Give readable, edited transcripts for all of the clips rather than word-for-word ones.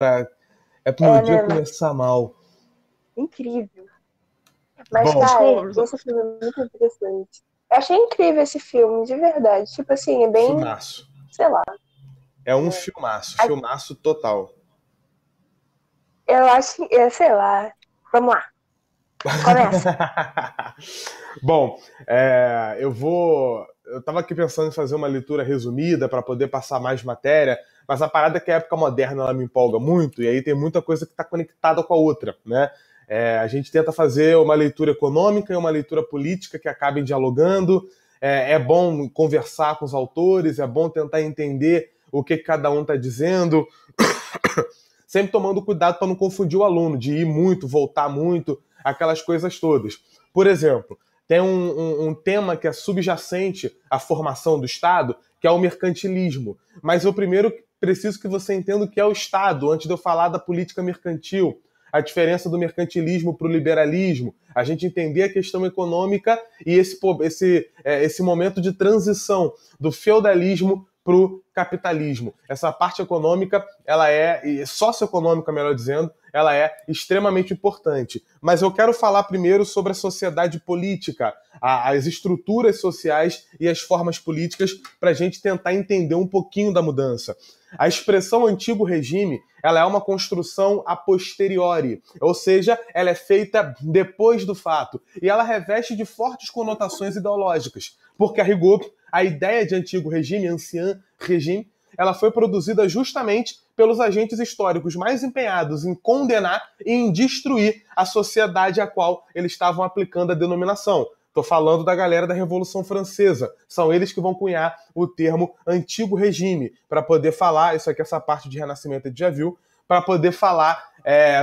É pro meu É, dia né? começar mal. Incrível. Mas, Bom, cara, esse filme é muito interessante. Eu achei incrível esse filme, de verdade. Tipo assim, é bem, filmaço. sei lá, É um né? filmaço, filmaço total. Eu acho, sei lá. Vamos lá, começa. Bom, eu vou. Eu estava aqui pensando em fazer uma leitura resumida para poder passar mais matéria, mas a parada é que a época moderna ela me empolga muito, e aí tem muita coisa que está conectada com a outra, né? A gente tenta fazer uma leitura econômica e uma leitura política que acabem dialogando. É bom conversar com os autores, é bom tentar entender o que cada um está dizendo, sempre tomando cuidado para não confundir o aluno, de ir muito, voltar muito, aquelas coisas todas. Por exemplo, tem um tema que é subjacente à formação do Estado, que é o mercantilismo. Mas eu primeiro preciso que você entenda o que é o Estado, antes de eu falar da política mercantil, a diferença do mercantilismo para o liberalismo, a gente entender a questão econômica e esse momento de transição do feudalismo para o capitalismo. Essa parte econômica, ela e socioeconômica, melhor dizendo, ela é extremamente importante. Mas eu quero falar primeiro sobre a sociedade política, as estruturas sociais e as formas políticas, para a gente tentar entender um pouquinho da mudança. A expressão antigo regime, ela é uma construção a posteriori, ou seja, ela é feita depois do fato, e ela reveste de fortes conotações ideológicas, porque a rigor, a ideia de antigo regime, ancien regime, ela foi produzida justamente pelos agentes históricos mais empenhados em condenar e em destruir a sociedade a qual eles estavam aplicando a denominação. Estou falando da galera da Revolução Francesa. São eles que vão cunhar o termo antigo regime para poder falar, isso aqui, essa parte de Renascimento a gente já viu, para poder falar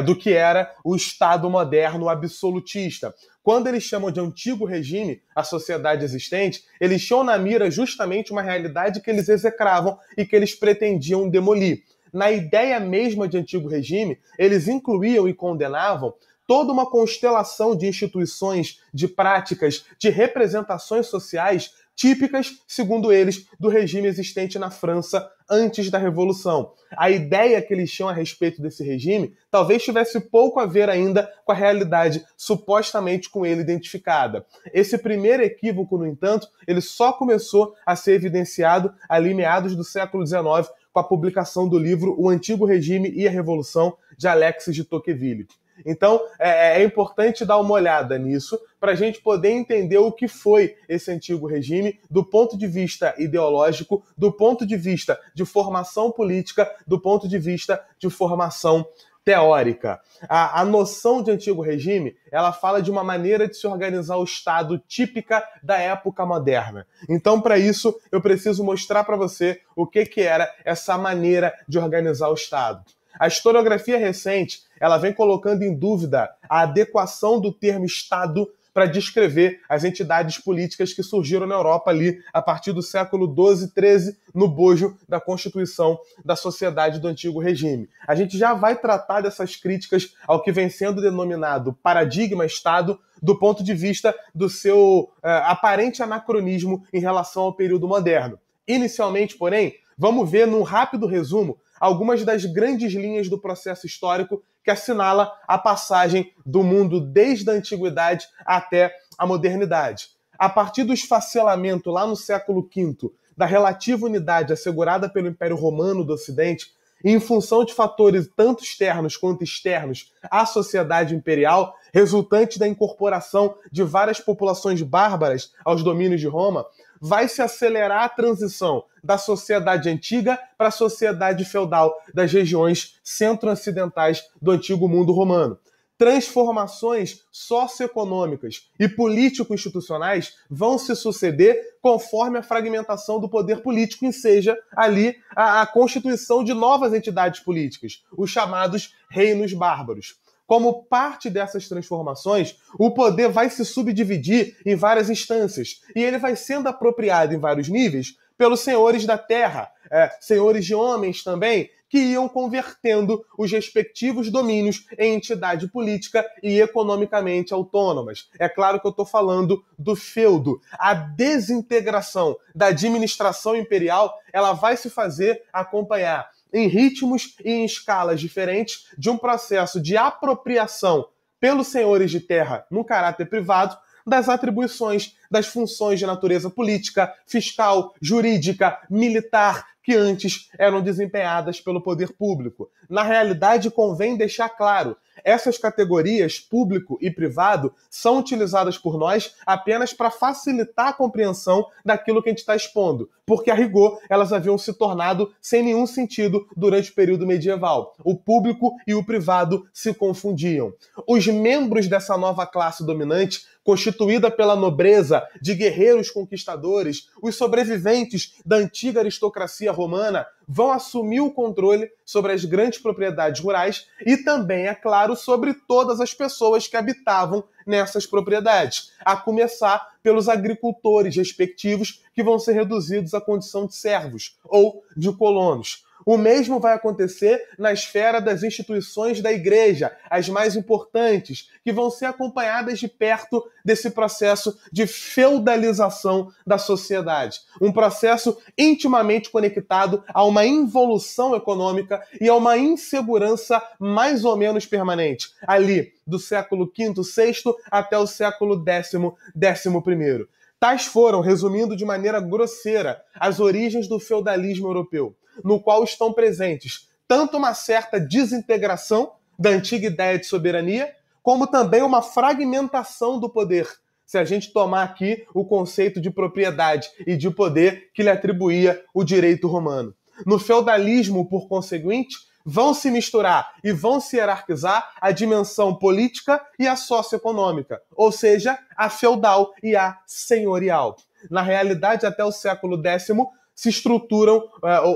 do que era o Estado moderno absolutista. Quando eles chamam de antigo regime a sociedade existente, eles tinham na mira justamente uma realidade que eles execravam e que eles pretendiam demolir. Na ideia mesma de antigo regime, eles incluíam e condenavam toda uma constelação de instituições, de práticas, de representações sociais típicas, segundo eles, do regime existente na França antes da Revolução. A ideia que eles tinham a respeito desse regime talvez tivesse pouco a ver ainda com a realidade supostamente com ele identificada. Esse primeiro equívoco, no entanto, ele só começou a ser evidenciado ali meados do século XIX com a publicação do livro O Antigo Regime e a Revolução, de Alexis de Tocqueville. Então, é importante dar uma olhada nisso para a gente poder entender o que foi esse antigo regime do ponto de vista ideológico, do ponto de vista de formação política, do ponto de vista de formação teórica. A noção de antigo regime, ela fala de uma maneira de se organizar o Estado típica da época moderna. Então, para isso, eu preciso mostrar para você o que era essa maneira de organizar o Estado. A historiografia recente, ela vem colocando em dúvida a adequação do termo Estado para descrever as entidades políticas que surgiram na Europa ali a partir do século XII, XIII, no bojo da Constituição da Sociedade do Antigo Regime. A gente já vai tratar dessas críticas ao que vem sendo denominado paradigma Estado do ponto de vista do seu aparente anacronismo em relação ao período moderno. Inicialmente, porém, vamos ver num rápido resumo algumas das grandes linhas do processo histórico que assinala a passagem do mundo desde a antiguidade até a modernidade. A partir do esfacelamento lá no século V da relativa unidade assegurada pelo Império Romano do Ocidente, e em função de fatores tanto externos quanto externos à sociedade imperial, resultante da incorporação de várias populações bárbaras aos domínios de Roma, vai se acelerar a transição da sociedade antiga para a sociedade feudal das regiões centro-ocidentais do antigo mundo romano. Transformações socioeconômicas e político-institucionais vão se suceder conforme a fragmentação do poder político enseja ali a constituição de novas entidades políticas, os chamados reinos bárbaros. Como parte dessas transformações, o poder vai se subdividir em várias instâncias e ele vai sendo apropriado em vários níveis pelos senhores da terra, senhores de homens também, que iam convertendo os respectivos domínios em entidade política e economicamente autônomas. É claro que eu estou falando do feudo. A desintegração da administração imperial ela vai se fazer acompanhar em ritmos e em escalas diferentes, de um processo de apropriação pelos senhores de terra no caráter privado das atribuições, das funções de natureza política, fiscal, jurídica, militar, que antes eram desempenhadas pelo poder público. Na realidade, convém deixar claro, essas categorias, público e privado, são utilizadas por nós apenas para facilitar a compreensão daquilo que a gente está expondo, porque, a rigor, elas haviam se tornado sem nenhum sentido durante o período medieval. O público e o privado se confundiam. Os membros dessa nova classe dominante, constituída pela nobreza de guerreiros conquistadores, os sobreviventes da antiga aristocracia romana, vão assumir o controle sobre as grandes propriedades rurais e também, é claro, sobre todas as pessoas que habitavam nessas propriedades, a começar pelos agricultores respectivos, que vão ser reduzidos à condição de servos ou de colonos. O mesmo vai acontecer na esfera das instituições da igreja, as mais importantes, que vão ser acompanhadas de perto desse processo de feudalização da sociedade. Um processo intimamente conectado a uma involução econômica e a uma insegurança mais ou menos permanente, ali do século V, VI até o século X, XI. Tais foram, resumindo de maneira grosseira, as origens do feudalismo europeu, no qual estão presentes tanto uma certa desintegração da antiga ideia de soberania, como também uma fragmentação do poder, se a gente tomar aqui o conceito de propriedade e de poder que lhe atribuía o direito romano. No feudalismo, por conseguinte, vão se misturar e vão se hierarquizar a dimensão política e a socioeconômica, ou seja, a feudal e a senhorial. Na realidade, até o século X, se estruturam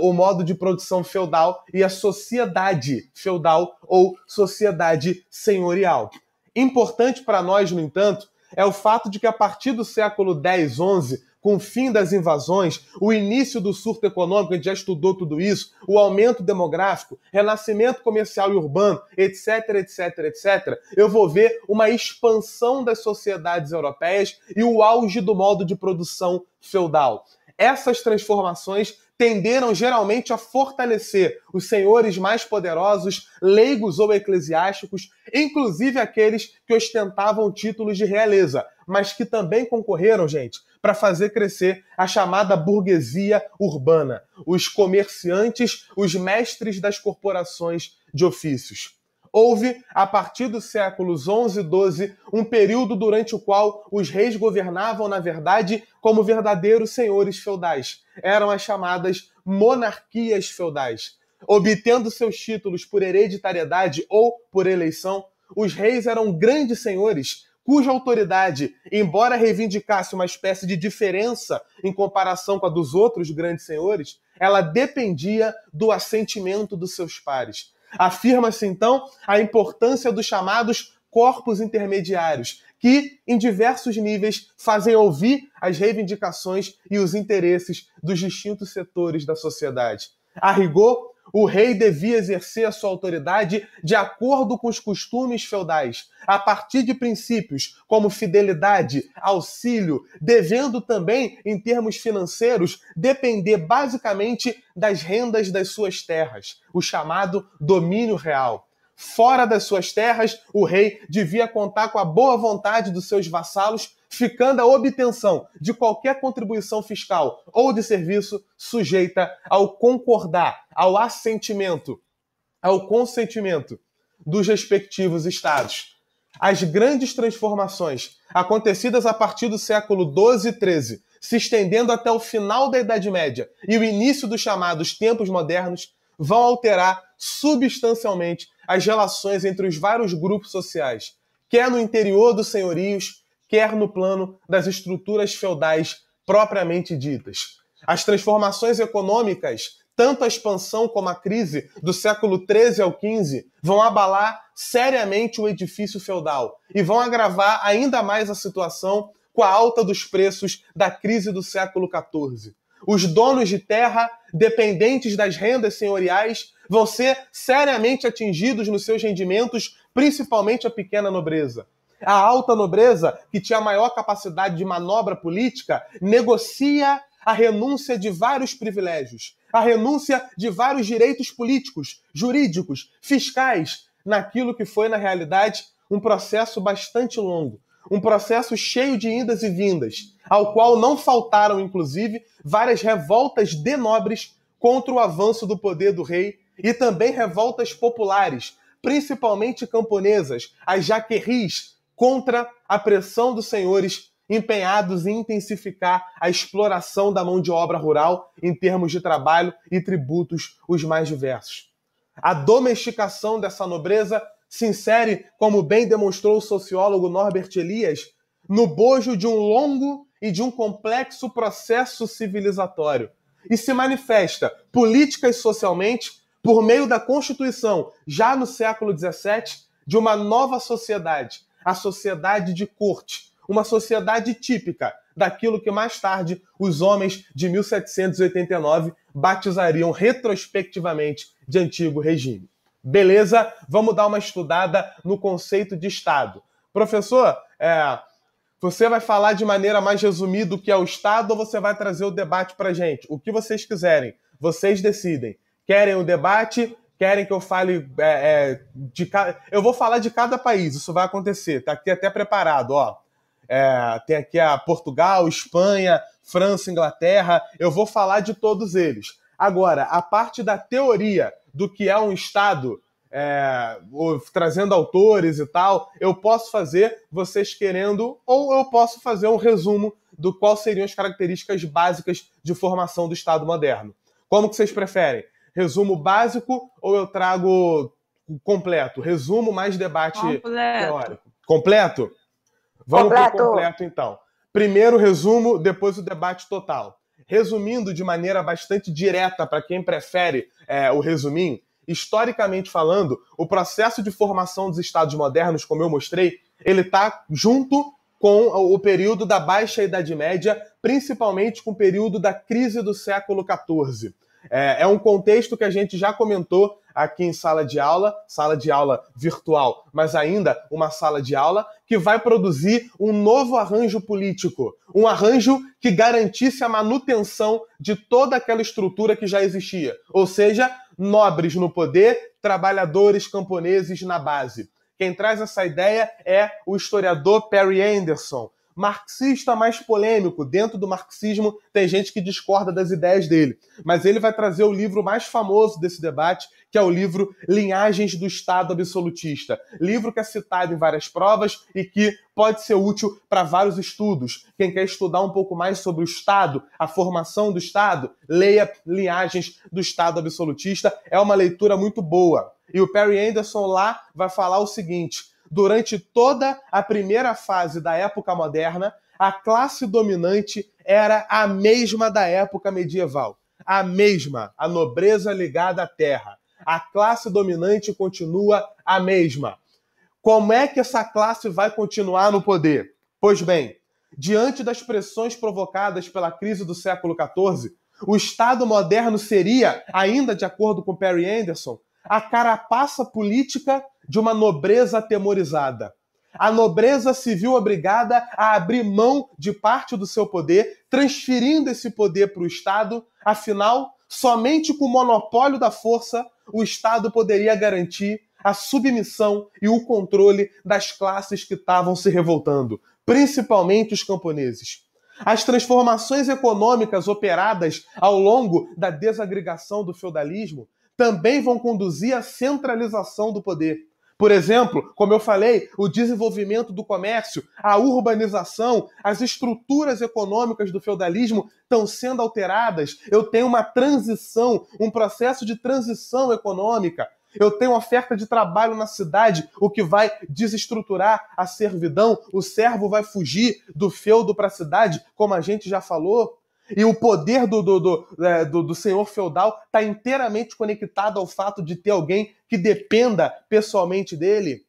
o modo de produção feudal e a sociedade feudal ou sociedade senhorial. Importante para nós, no entanto, é o fato de que a partir do século X, XI, com o fim das invasões, o início do surto econômico, a gente já estudou tudo isso, o aumento demográfico, renascimento comercial e urbano, etc, etc, etc, eu vou ver uma expansão das sociedades europeias e o auge do modo de produção feudal. Essas transformações tenderam geralmente a fortalecer os senhores mais poderosos, leigos ou eclesiásticos, inclusive aqueles que ostentavam títulos de realeza, mas que também concorreram, gente, para fazer crescer a chamada burguesia urbana, os comerciantes, os mestres das corporações de ofícios. Houve, a partir dos séculos XI e XII, um período durante o qual os reis governavam, na verdade, como verdadeiros senhores feudais. Eram as chamadas monarquias feudais. Obtendo seus títulos por hereditariedade ou por eleição, os reis eram grandes senhores cuja autoridade, embora reivindicasse uma espécie de diferença em comparação com a dos outros grandes senhores, ela dependia do assentimento dos seus pares. Afirma-se, então, a importância dos chamados corpos intermediários, que, em diversos níveis, fazem ouvir as reivindicações e os interesses dos distintos setores da sociedade. A rigor, o rei devia exercer a sua autoridade de acordo com os costumes feudais, a partir de princípios como fidelidade, auxílio, devendo também, em termos financeiros, depender basicamente das rendas das suas terras, o chamado domínio real. Fora das suas terras, o rei devia contar com a boa vontade dos seus vassalos, ficando a obtenção de qualquer contribuição fiscal ou de serviço sujeita ao concordar, ao assentimento, ao consentimento dos respectivos estados. As grandes transformações acontecidas a partir do século XII e XIII, se estendendo até o final da Idade Média e o início dos chamados tempos modernos, vão alterar substancialmente as relações entre os vários grupos sociais, quer no interior dos senhorios, quer no plano das estruturas feudais propriamente ditas. As transformações econômicas, tanto a expansão como a crise do século XIII ao XV, vão abalar seriamente o edifício feudal e vão agravar ainda mais a situação com a alta dos preços da crise do século XIV. Os donos de terra, dependentes das rendas senhoriais, vão ser seriamente atingidos nos seus rendimentos, principalmente a pequena nobreza. A alta nobreza, que tinha maior capacidade de manobra política, negocia a renúncia de vários privilégios, a renúncia de vários direitos políticos, jurídicos, fiscais, naquilo que foi, na realidade, um processo bastante longo, um processo cheio de indas e vindas, ao qual não faltaram, inclusive, várias revoltas de nobres contra o avanço do poder do rei e também revoltas populares, principalmente camponesas, as jaquerris, contra a pressão dos senhores empenhados em intensificar a exploração da mão de obra rural em termos de trabalho e tributos os mais diversos. A domesticação dessa nobreza se insere, como bem demonstrou o sociólogo Norbert Elias, no bojo de um longo e de um complexo processo civilizatório e se manifesta política e socialmente por meio da Constituição, já no século XVII, de uma nova sociedade, a sociedade de corte, uma sociedade típica daquilo que mais tarde os homens de 1789 batizariam retrospectivamente de antigo regime. Beleza? Vamos dar uma estudada no conceito de Estado. Professor, você vai falar de maneira mais resumida o que é o Estado ou você vai trazer o debate para a gente? O que vocês quiserem, vocês decidem. Querem o debate? Querem que eu fale eu vou falar de cada país, isso vai acontecer. Está aqui até preparado, ó. Tem aqui a Portugal, Espanha, França, Inglaterra. Eu vou falar de todos eles. Agora, a parte da teoria do que é um Estado, trazendo autores e tal, eu posso fazer, vocês querendo, ou eu posso fazer um resumo do qual seriam as características básicas de formação do Estado moderno. Como que vocês preferem? Resumo básico ou eu trago completo? Resumo mais debate teórico. Completo? Vamos para o completo, então. Primeiro o resumo, depois o debate total. Resumindo de maneira bastante direta para quem prefere o resuminho, historicamente falando, o processo de formação dos Estados modernos, como eu mostrei, ele está junto com o período da Baixa Idade Média, principalmente com o período da crise do século XIV. É um contexto que a gente já comentou aqui em sala de aula virtual, mas ainda uma sala de aula, que vai produzir um novo arranjo político, um arranjo que garantisse a manutenção de toda aquela estrutura que já existia, ou seja, nobres no poder, trabalhadores camponeses na base. Quem traz essa ideia é o historiador Perry Anderson, marxista mais polêmico. Dentro do marxismo tem gente que discorda das ideias dele, mas ele vai trazer o livro mais famoso desse debate, que é o livro Linhagens do Estado Absolutista, livro que é citado em várias provas e que pode ser útil para vários estudos. Quem quer estudar um pouco mais sobre o Estado, a formação do Estado, leia Linhagens do Estado Absolutista, é uma leitura muito boa. E o Perry Anderson lá vai falar o seguinte: durante toda a primeira fase da época moderna, a classe dominante era a mesma da época medieval. A mesma, a nobreza ligada à terra. A classe dominante continua a mesma. Como é que essa classe vai continuar no poder? Pois bem, diante das pressões provocadas pela crise do século XIV, o Estado moderno seria, ainda de acordo com Perry Anderson, a carapaça política de uma nobreza atemorizada. A nobreza se viu obrigada a abrir mão de parte do seu poder, transferindo esse poder para o Estado. Afinal, somente com o monopólio da força, o Estado poderia garantir a submissão e o controle das classes que estavam se revoltando, principalmente os camponeses. As transformações econômicas operadas ao longo da desagregação do feudalismo também vão conduzir à centralização do poder. Por exemplo, como eu falei, o desenvolvimento do comércio, a urbanização, as estruturas econômicas do feudalismo estão sendo alteradas. Eu tenho uma transição, um processo de transição econômica. Eu tenho oferta de trabalho na cidade, o que vai desestruturar a servidão. O servo vai fugir do feudo para a cidade, como a gente já falou. E o poder do senhor feudal está inteiramente conectado ao fato de ter alguém que dependa pessoalmente dele.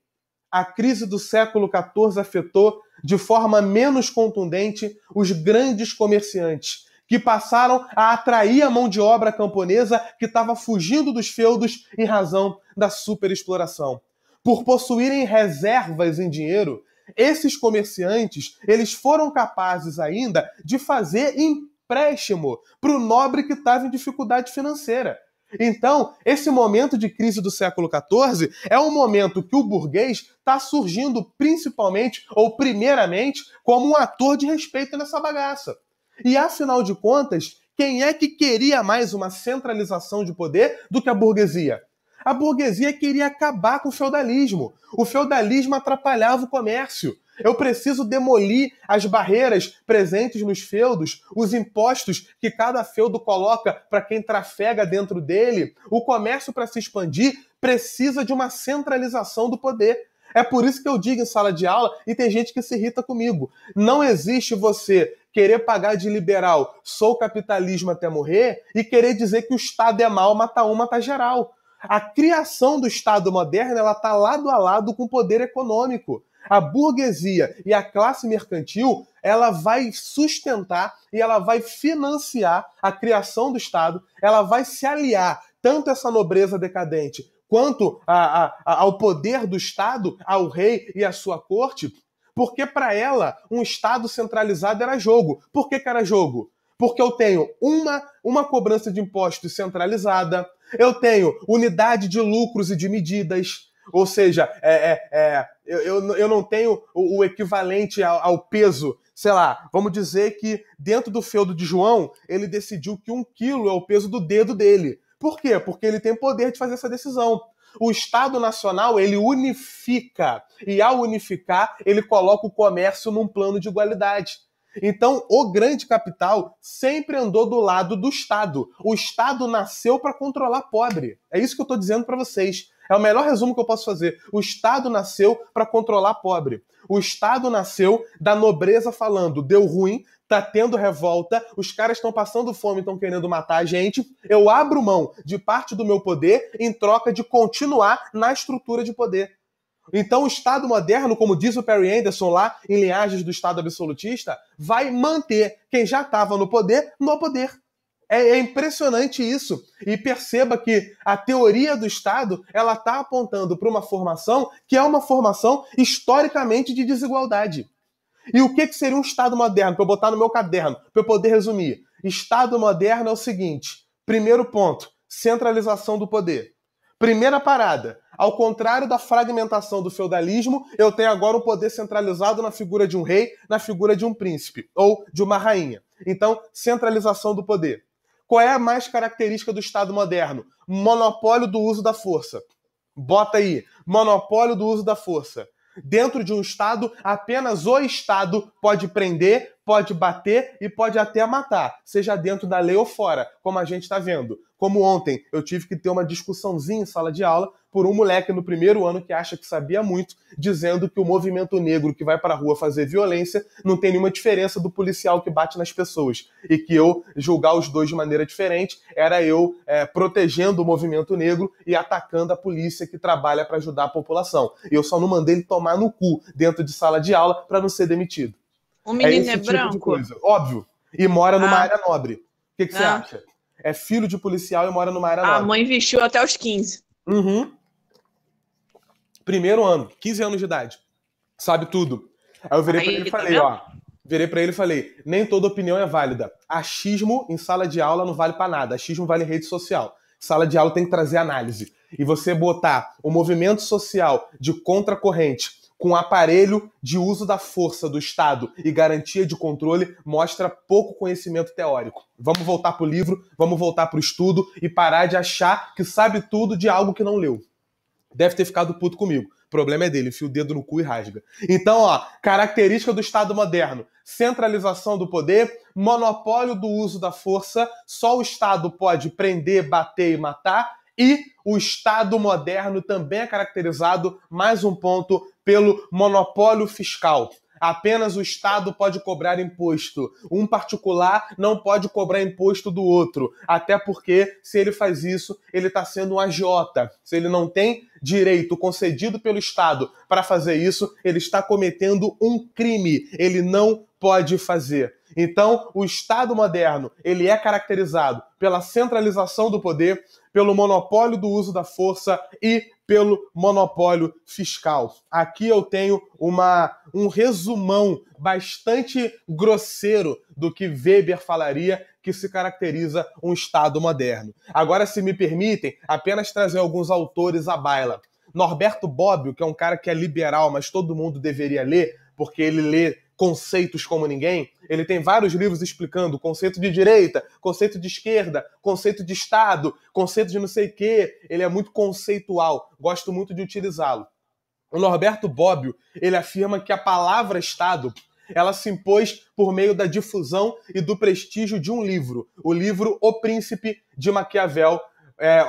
A crise do século XIV afetou de forma menos contundente os grandes comerciantes, que passaram a atrair a mão de obra camponesa que estava fugindo dos feudos em razão da superexploração. Por possuírem reservas em dinheiro, esses comerciantes eles foram capazes ainda de fazer empréstimo para o nobre que estava em dificuldade financeira. Então, esse momento de crise do século XIV é um momento que o burguês está surgindo principalmente, ou primeiramente, como um ator de respeito nessa bagaça. E, afinal de contas, quem é que queria mais uma centralização de poder do que a burguesia? A burguesia queria acabar com o feudalismo. O feudalismo atrapalhava o comércio. Eu preciso demolir as barreiras presentes nos feudos, os impostos que cada feudo coloca para quem trafega dentro dele. O comércio, para se expandir, precisa de uma centralização do poder. É por isso que eu digo em sala de aula, e tem gente que se irrita comigo, não existe você querer pagar de liberal, sou capitalismo até morrer, e querer dizer que o Estado é mau, mata um, mata geral. A criação do Estado moderno está lado a lado com o poder econômico. A burguesia e a classe mercantil, ela vai sustentar e ela vai financiar a criação do Estado, ela vai se aliar tanto a essa nobreza decadente quanto ao poder do Estado, ao rei e à sua corte, porque para ela um Estado centralizado era jogo. Por que era jogo? Porque eu tenho uma cobrança de impostos centralizada, eu tenho unidade de lucros e de medidas, ou seja, eu não tenho o equivalente ao peso, sei lá, vamos dizer que dentro do feudo de João, ele decidiu que 1 quilo é o peso do dedo dele. Por quê? Porque ele tem poder de fazer essa decisão. O Estado Nacional, ele unifica, e ao unificar, ele coloca o comércio num plano de igualdade. Então, o grande capital sempre andou do lado do Estado. O Estado nasceu para controlar pobre. É isso que eu estou dizendo para vocês. É o melhor resumo que eu posso fazer. O Estado nasceu para controlar pobre. O Estado nasceu da nobreza falando, deu ruim, tá tendo revolta, os caras estão passando fome, estão querendo matar a gente, eu abro mão de parte do meu poder em troca de continuar na estrutura de poder. Então o Estado moderno, como diz o Perry Anderson lá em Linhagens do Estado Absolutista, vai manter quem já estava no poder no poder. É impressionante isso. E perceba que a teoria do Estado ela está apontando para uma formação que é uma formação historicamente de desigualdade. E o que seria um Estado moderno? Para eu botar no meu caderno, para eu poder resumir. Estado moderno é o seguinte. Primeiro ponto, centralização do poder. Primeira parada, ao contrário da fragmentação do feudalismo, eu tenho agora um poder centralizado na figura de um rei, na figura de um príncipe, ou de uma rainha. Então, centralização do poder. Qual é a mais característica do Estado moderno? Monopólio do uso da força. Bota aí, monopólio do uso da força. Dentro de um Estado, apenas o Estado pode prender, pode bater e pode até matar, seja dentro da lei ou fora, como a gente está vendo. Como ontem, eu tive que ter uma discussãozinha em sala de aula por um moleque no primeiro ano que acha que sabia muito, dizendo que o movimento negro que vai para a rua fazer violência não tem nenhuma diferença do policial que bate nas pessoas. E que eu julgar os dois de maneira diferente era eu protegendo o movimento negro e atacando a polícia que trabalha para ajudar a população. E eu só não mandei ele tomar no cu dentro de sala de aula para não ser demitido. O menino é tipo branco? De coisa. Óbvio. E mora numa área nobre. O que você acha? É filho de policial e mora numa área nobre. A mãe vestiu até os 15. Uhum. Primeiro ano, 15 anos de idade. Sabe tudo. Aí eu virei pra ele e falei, nem toda opinião é válida. Achismo em sala de aula não vale pra nada. Achismo vale em rede social. Sala de aula tem que trazer análise. E você botar o movimento social de contracorrente com aparelho de uso da força do Estado e garantia de controle mostra pouco conhecimento teórico. Vamos voltar pro livro, vamos voltar pro estudo e parar de achar que sabe tudo de algo que não leu. Deve ter ficado puto comigo. O problema é dele, enfia o dedo no cu e rasga. Então, característica do Estado moderno. Centralização do poder, monopólio do uso da força, só o Estado pode prender, bater e matar, e o Estado moderno também é caracterizado, mais um ponto, pelo monopólio fiscal. Apenas o Estado pode cobrar imposto. Um particular não pode cobrar imposto do outro. Até porque, se ele faz isso, ele está sendo um agiota. Se ele não tem direito concedido pelo Estado para fazer isso, ele está cometendo um crime. Ele não pode fazer. Então, o Estado moderno, ele é caracterizado pela centralização do poder, pelo monopólio do uso da força e pelo monopólio fiscal. Aqui eu tenho um resumão bastante grosseiro do que Weber falaria que se caracteriza um Estado moderno. Agora, se me permitem, apenas trazer alguns autores à baila. Norberto Bobbio, que é um cara que é liberal, mas todo mundo deveria ler, porque ele lê conceitos como ninguém. Ele tem vários livros explicando conceito de direita, conceito de esquerda, conceito de Estado, conceito de não sei o quê. Ele é muito conceitual, gosto muito de utilizá-lo. O Norberto Bobbio, ele afirma que a palavra Estado, ela se impôs por meio da difusão e do prestígio de um livro, o livro O Príncipe de Maquiavel,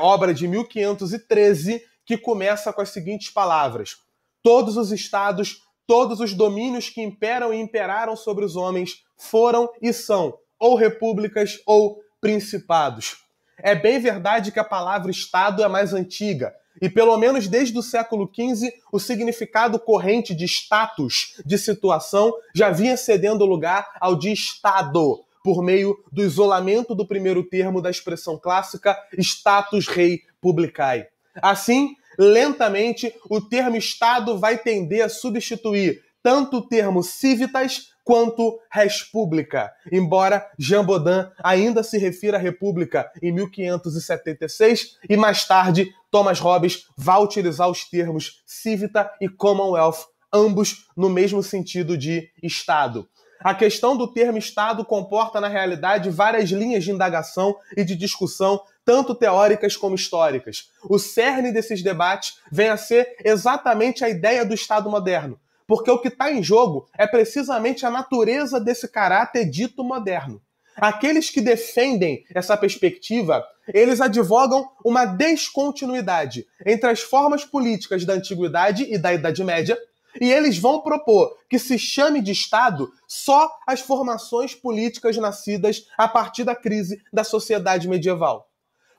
obra de 1513, que começa com as seguintes palavras: todos os estados, todos os domínios que imperam e imperaram sobre os homens foram e são ou repúblicas ou principados. É bem verdade que a palavra Estado é mais antiga, e pelo menos desde o século XV, o significado corrente de status, de situação, já vinha cedendo lugar ao de Estado, por meio do isolamento do primeiro termo da expressão clássica status rei publicae. Assim, lentamente, o termo Estado vai tender a substituir tanto o termo civitas quanto res publica, embora Jean Bodin ainda se refira à república em 1576 e mais tarde Thomas Hobbes vai utilizar os termos civita e commonwealth, ambos no mesmo sentido de Estado. A questão do termo Estado comporta, na realidade, várias linhas de indagação e de discussão, tanto teóricas como históricas. O cerne desses debates vem a ser exatamente a ideia do Estado moderno, porque o que está em jogo é precisamente a natureza desse caráter dito moderno. Aqueles que defendem essa perspectiva, eles advogam uma descontinuidade entre as formas políticas da Antiguidade e da Idade Média, e eles vão propor que se chame de Estado só as formações políticas nascidas a partir da crise da sociedade medieval.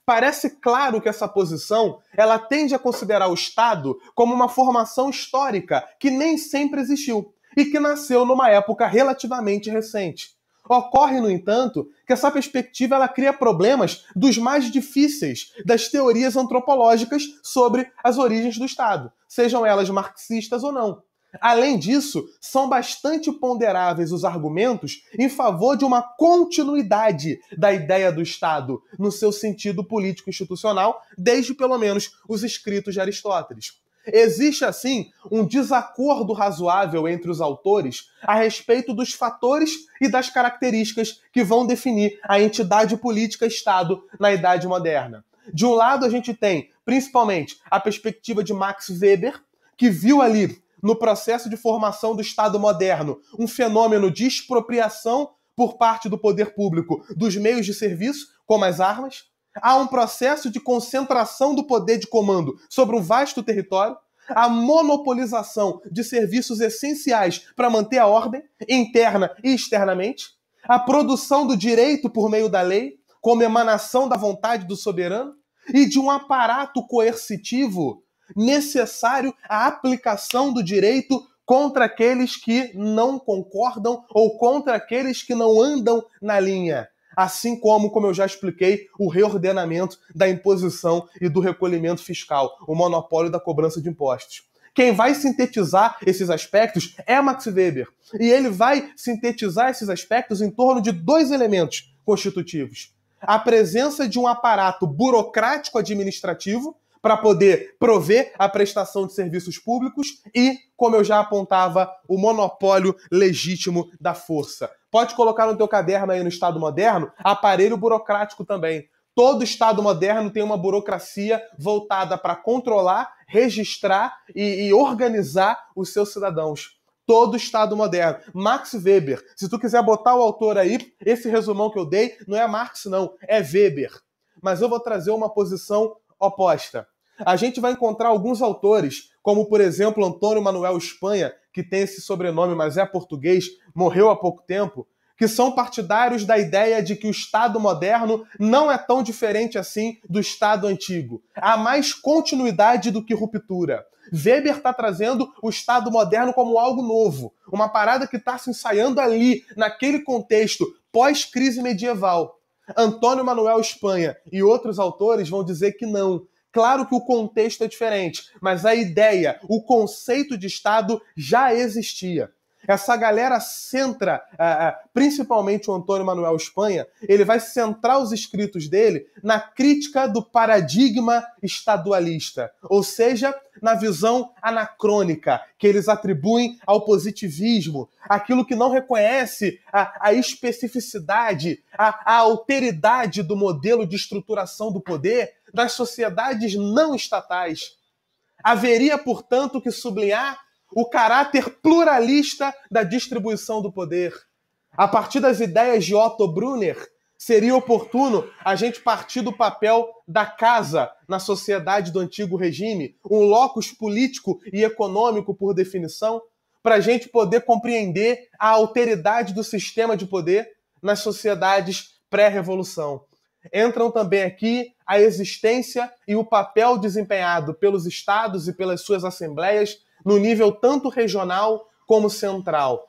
Parece claro que essa posição ela tende a considerar o Estado como uma formação histórica que nem sempre existiu e que nasceu numa época relativamente recente. Ocorre, no entanto, que essa perspectiva ela cria problemas dos mais difíceis das teorias antropológicas sobre as origens do Estado, sejam elas marxistas ou não. Além disso, são bastante ponderáveis os argumentos em favor de uma continuidade da ideia do Estado no seu sentido político-institucional, desde pelo menos os escritos de Aristóteles. Existe, assim, um desacordo razoável entre os autores a respeito dos fatores e das características que vão definir a entidade política Estado na Idade Moderna. De um lado, a gente tem, principalmente, a perspectiva de Max Weber, que viu ali, no processo de formação do Estado moderno, um fenômeno de expropriação por parte do poder público dos meios de serviço, como as armas. Há um processo de concentração do poder de comando sobre um vasto território, a monopolização de serviços essenciais para manter a ordem, interna e externamente, a produção do direito por meio da lei, como emanação da vontade do soberano, e de um aparato coercitivo necessário à aplicação do direito contra aqueles que não concordam ou contra aqueles que não andam na linha. Assim como eu já expliquei, o reordenamento da imposição e do recolhimento fiscal, o monopólio da cobrança de impostos. Quem vai sintetizar esses aspectos é Max Weber. E ele vai sintetizar esses aspectos em torno de dois elementos constitutivos: a presença de um aparato burocrático administrativo para poder prover a prestação de serviços públicos e, como eu já apontava, o monopólio legítimo da força. Pode colocar no teu caderno aí no Estado moderno, aparelho burocrático também. Todo Estado moderno tem uma burocracia voltada para controlar, registrar e organizar os seus cidadãos. Todo Estado moderno. Max Weber. Se tu quiser botar o autor aí, esse resumão que eu dei não é Marx não, é Weber. Mas eu vou trazer uma posição oposta. A gente vai encontrar alguns autores, como por exemplo Antônio Manuel Espanha, que tem esse sobrenome, mas é português, morreu há pouco tempo, que são partidários da ideia de que o Estado moderno não é tão diferente assim do Estado antigo. Há mais continuidade do que ruptura. Weber está trazendo o Estado moderno como algo novo, uma parada que está se ensaiando ali, naquele contexto pós-crise medieval. Antônio Manuel Espanha e outros autores vão dizer que não, Claro que o contexto é diferente, mas a ideia, o conceito de Estado já existia. Essa galera centra, principalmente o Antônio Manuel Espanha, ele vai centrar os escritos dele na crítica do paradigma estadualista, ou seja, na visão anacrônica que eles atribuem ao positivismo, aquilo que não reconhece a especificidade, a alteridade do modelo de estruturação do poder das sociedades não estatais. Haveria, portanto, que sublinhar o caráter pluralista da distribuição do poder. A partir das ideias de Otto Brunner, seria oportuno a gente partir do papel da casa na sociedade do antigo regime, um locus político e econômico por definição, para a gente poder compreender a alteridade do sistema de poder nas sociedades pré-revolução. Entram também aqui a existência e o papel desempenhado pelos estados e pelas suas assembleias no nível tanto regional como central.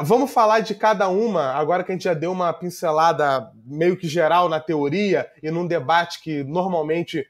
Vamos falar de cada uma, agora que a gente já deu uma pincelada meio que geral na teoria e num debate que normalmente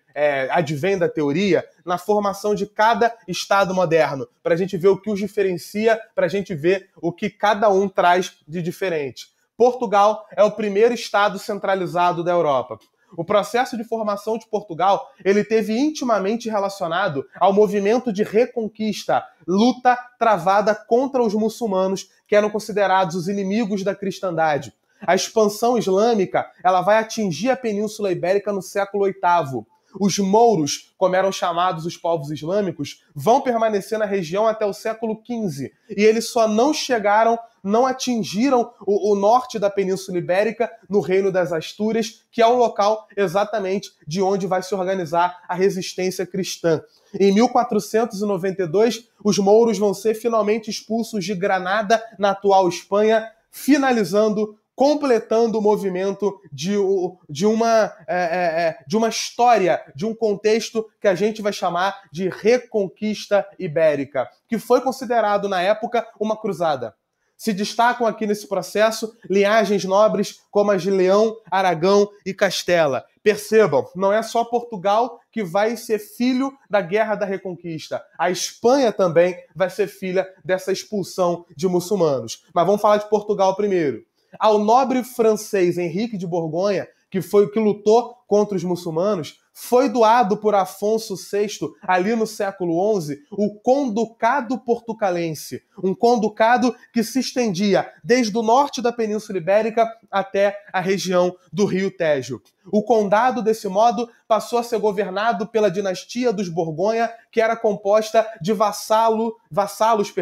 advém da teoria, na formação de cada Estado moderno, para a gente ver o que os diferencia, para a gente ver o que cada um traz de diferente. Portugal é o primeiro Estado centralizado da Europa. O processo de formação de Portugal ele teve intimamente relacionado ao movimento de reconquista, luta travada contra os muçulmanos, que eram considerados os inimigos da cristandade. A expansão islâmica ela vai atingir a Península Ibérica no século VIII. Os mouros, como eram chamados os povos islâmicos, vão permanecer na região até o século XV. E eles só não atingiram o norte da Península Ibérica, no Reino das Astúrias, que é o local exatamente de onde vai se organizar a resistência cristã. Em 1492, os mouros vão ser finalmente expulsos de Granada, na atual Espanha, completando o movimento de uma história, de um contexto que a gente vai chamar de Reconquista Ibérica, que foi considerado, na época, uma cruzada. Se destacam aqui nesse processo linhagens nobres como as de Leão, Aragão e Castela. Percebam, não é só Portugal que vai ser filho da Guerra da Reconquista. A Espanha também vai ser filha dessa expulsão de muçulmanos. Mas vamos falar de Portugal primeiro. Ao nobre francês Henrique de Borgonha, que lutou contra os muçulmanos, foi doado por Afonso VI, ali no século XI, o Conducado Portucalense, um conducado que se estendia desde o norte da Península Ibérica até a região do Rio Tejo. O condado, desse modo, passou a ser governado pela dinastia dos Borgonha, que era composta de vassalos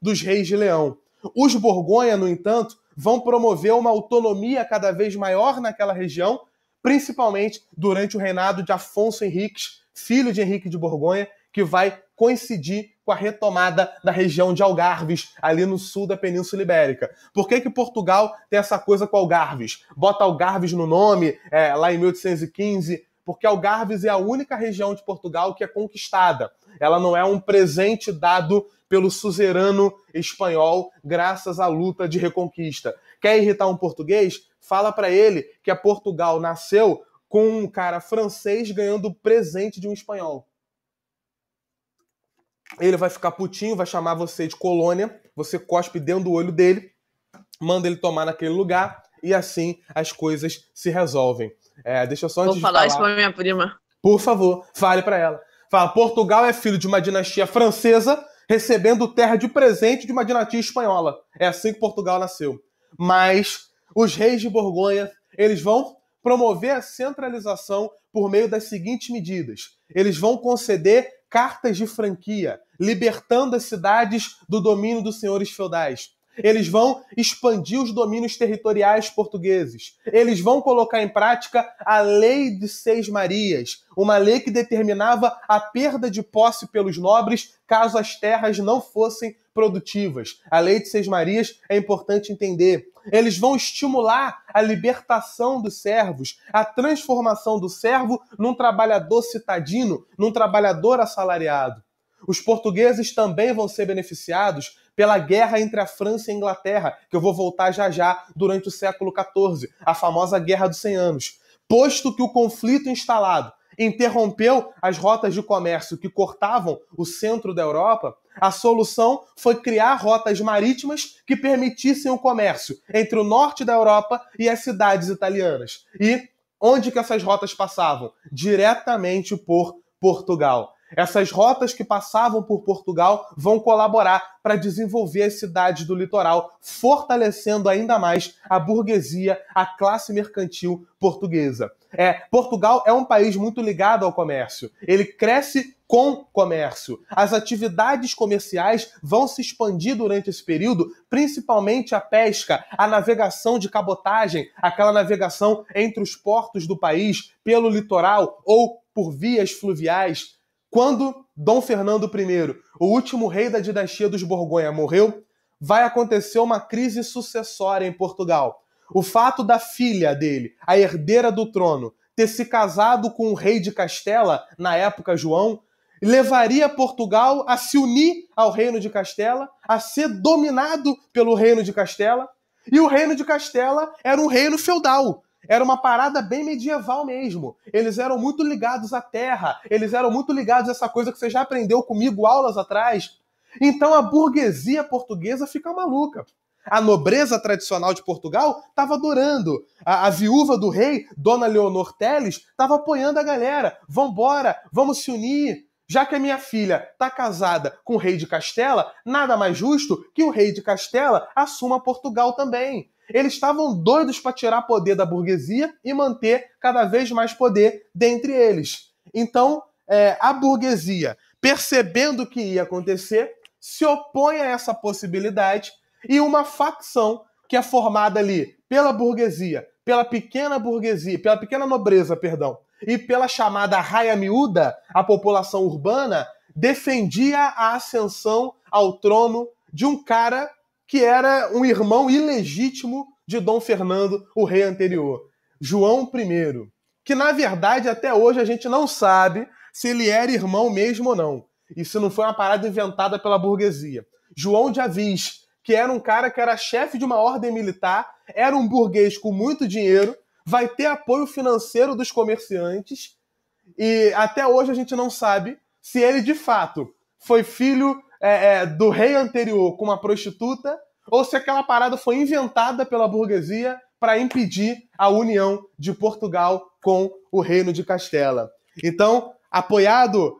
dos reis de Leão. Os Borgonha, no entanto, vão promover uma autonomia cada vez maior naquela região, principalmente durante o reinado de Afonso Henriques, filho de Henrique de Borgonha, que vai coincidir com a retomada da região de Algarves, ali no sul da Península Ibérica. Por que Portugal tem essa coisa com Algarves? Bota Algarves no nome, lá em 1815, porque Algarves é a única região de Portugal que é conquistada. Ela não é um presente dado pelo suzerano espanhol graças à luta de reconquista. Quer irritar um português? Fala para ele que Portugal nasceu com um cara francês ganhando presente de um espanhol. Ele vai ficar putinho, vai chamar você de colônia, você cospe dentro do olho dele, manda ele tomar naquele lugar e assim as coisas se resolvem. Deixa eu só antes de falar... Vou falar isso pra minha prima. Por favor, fale para ela. Fala, Portugal é filho de uma dinastia francesa recebendo terra de presente de uma dinastia espanhola. É assim que Portugal nasceu. Mas os reis de Borgonha, eles vão promover a centralização por meio das seguintes medidas. Eles vão conceder cartas de franquia, libertando as cidades do domínio dos senhores feudais. Eles vão expandir os domínios territoriais portugueses. Eles vão colocar em prática a Lei de Seis Marias, uma lei que determinava a perda de posse pelos nobres caso as terras não fossem produtivas. A Lei de Seis Marias é importante entender. Eles vão estimular a libertação dos servos, a transformação do servo num trabalhador citadino, num trabalhador assalariado. Os portugueses também vão ser beneficiados pela guerra entre a França e a Inglaterra, que eu vou voltar já durante o século XIV, a famosa Guerra dos 100 Anos. Posto que o conflito instalado interrompeu as rotas de comércio que cortavam o centro da Europa, a solução foi criar rotas marítimas que permitissem o comércio entre o norte da Europa e as cidades italianas. E onde que essas rotas passavam? Diretamente por Portugal. Essas rotas que passavam por Portugal vão colaborar para desenvolver as cidades do litoral, fortalecendo ainda mais a burguesia, a classe mercantil portuguesa. Portugal é um país muito ligado ao comércio. Ele cresce com comércio. As atividades comerciais vão se expandir durante esse período, principalmente a pesca, a navegação de cabotagem, aquela navegação entre os portos do país, pelo litoral ou por vias fluviais. Quando Dom Fernando I, o último rei da dinastia dos Borgonha, morreu, vai acontecer uma crise sucessória em Portugal. O fato da filha dele, a herdeira do trono, ter se casado com o rei de Castela, na época João, levaria Portugal a se unir ao reino de Castela, a ser dominado pelo reino de Castela. E o reino de Castela era um reino feudal. Era uma parada bem medieval mesmo. Eles eram muito ligados à terra. Eles eram muito ligados a essa coisa que você já aprendeu comigo aulas atrás. Então a burguesia portuguesa fica maluca. A nobreza tradicional de Portugal estava adorando. A viúva do rei, Dona Leonor Teles, estava apoiando a galera. Vambora, vamos se unir. Já que a minha filha está casada com o rei de Castela, nada mais justo que o rei de Castela assuma Portugal também. Eles estavam doidos para tirar poder da burguesia e manter cada vez mais poder dentre eles. Então, a burguesia, percebendo o que ia acontecer, se opõe a essa possibilidade e uma facção que é formada ali pela burguesia, pela pequena nobreza, e pela chamada raia miúda, a população urbana, defendia a ascensão ao trono de um cara que era um irmão ilegítimo de Dom Fernando, o rei anterior, João I, que na verdade até hoje a gente não sabe se ele era irmão mesmo ou não. Isso não foi uma parada inventada pela burguesia. João de Avis, que era um cara que era chefe de uma ordem militar, era um burguês com muito dinheiro, vai ter apoio financeiro dos comerciantes e até hoje a gente não sabe se ele de fato foi filho do rei anterior com uma prostituta ou se aquela parada foi inventada pela burguesia para impedir a união de Portugal com o reino de Castela. Então, apoiado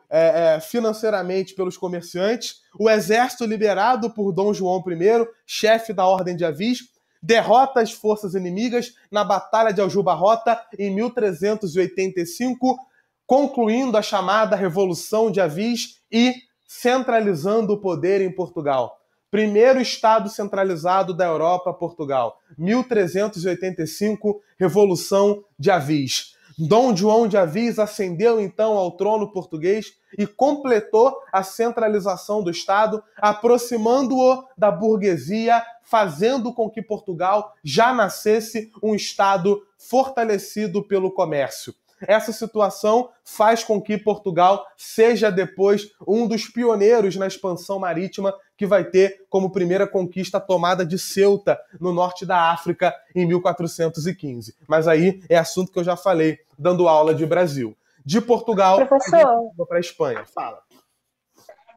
financeiramente pelos comerciantes, o exército liderado por Dom João I, chefe da Ordem de Avis, derrota as forças inimigas na Batalha de Aljubarrota em 1385, concluindo a chamada Revolução de Avis e centralizando o poder em Portugal. Primeiro estado centralizado da Europa, Portugal. 1385, Revolução de Avis. Dom João de Avis ascendeu então ao trono português e completou a centralização do Estado, aproximando-o da burguesia, fazendo com que Portugal já nascesse um Estado fortalecido pelo comércio. Essa situação faz com que Portugal seja depois um dos pioneiros na expansão marítima, que vai ter como primeira conquista a tomada de Ceuta, no norte da África, em 1415. Mas aí é assunto que eu já falei, dando aula de Brasil. De Portugal, Professor, para a Espanha. Fala.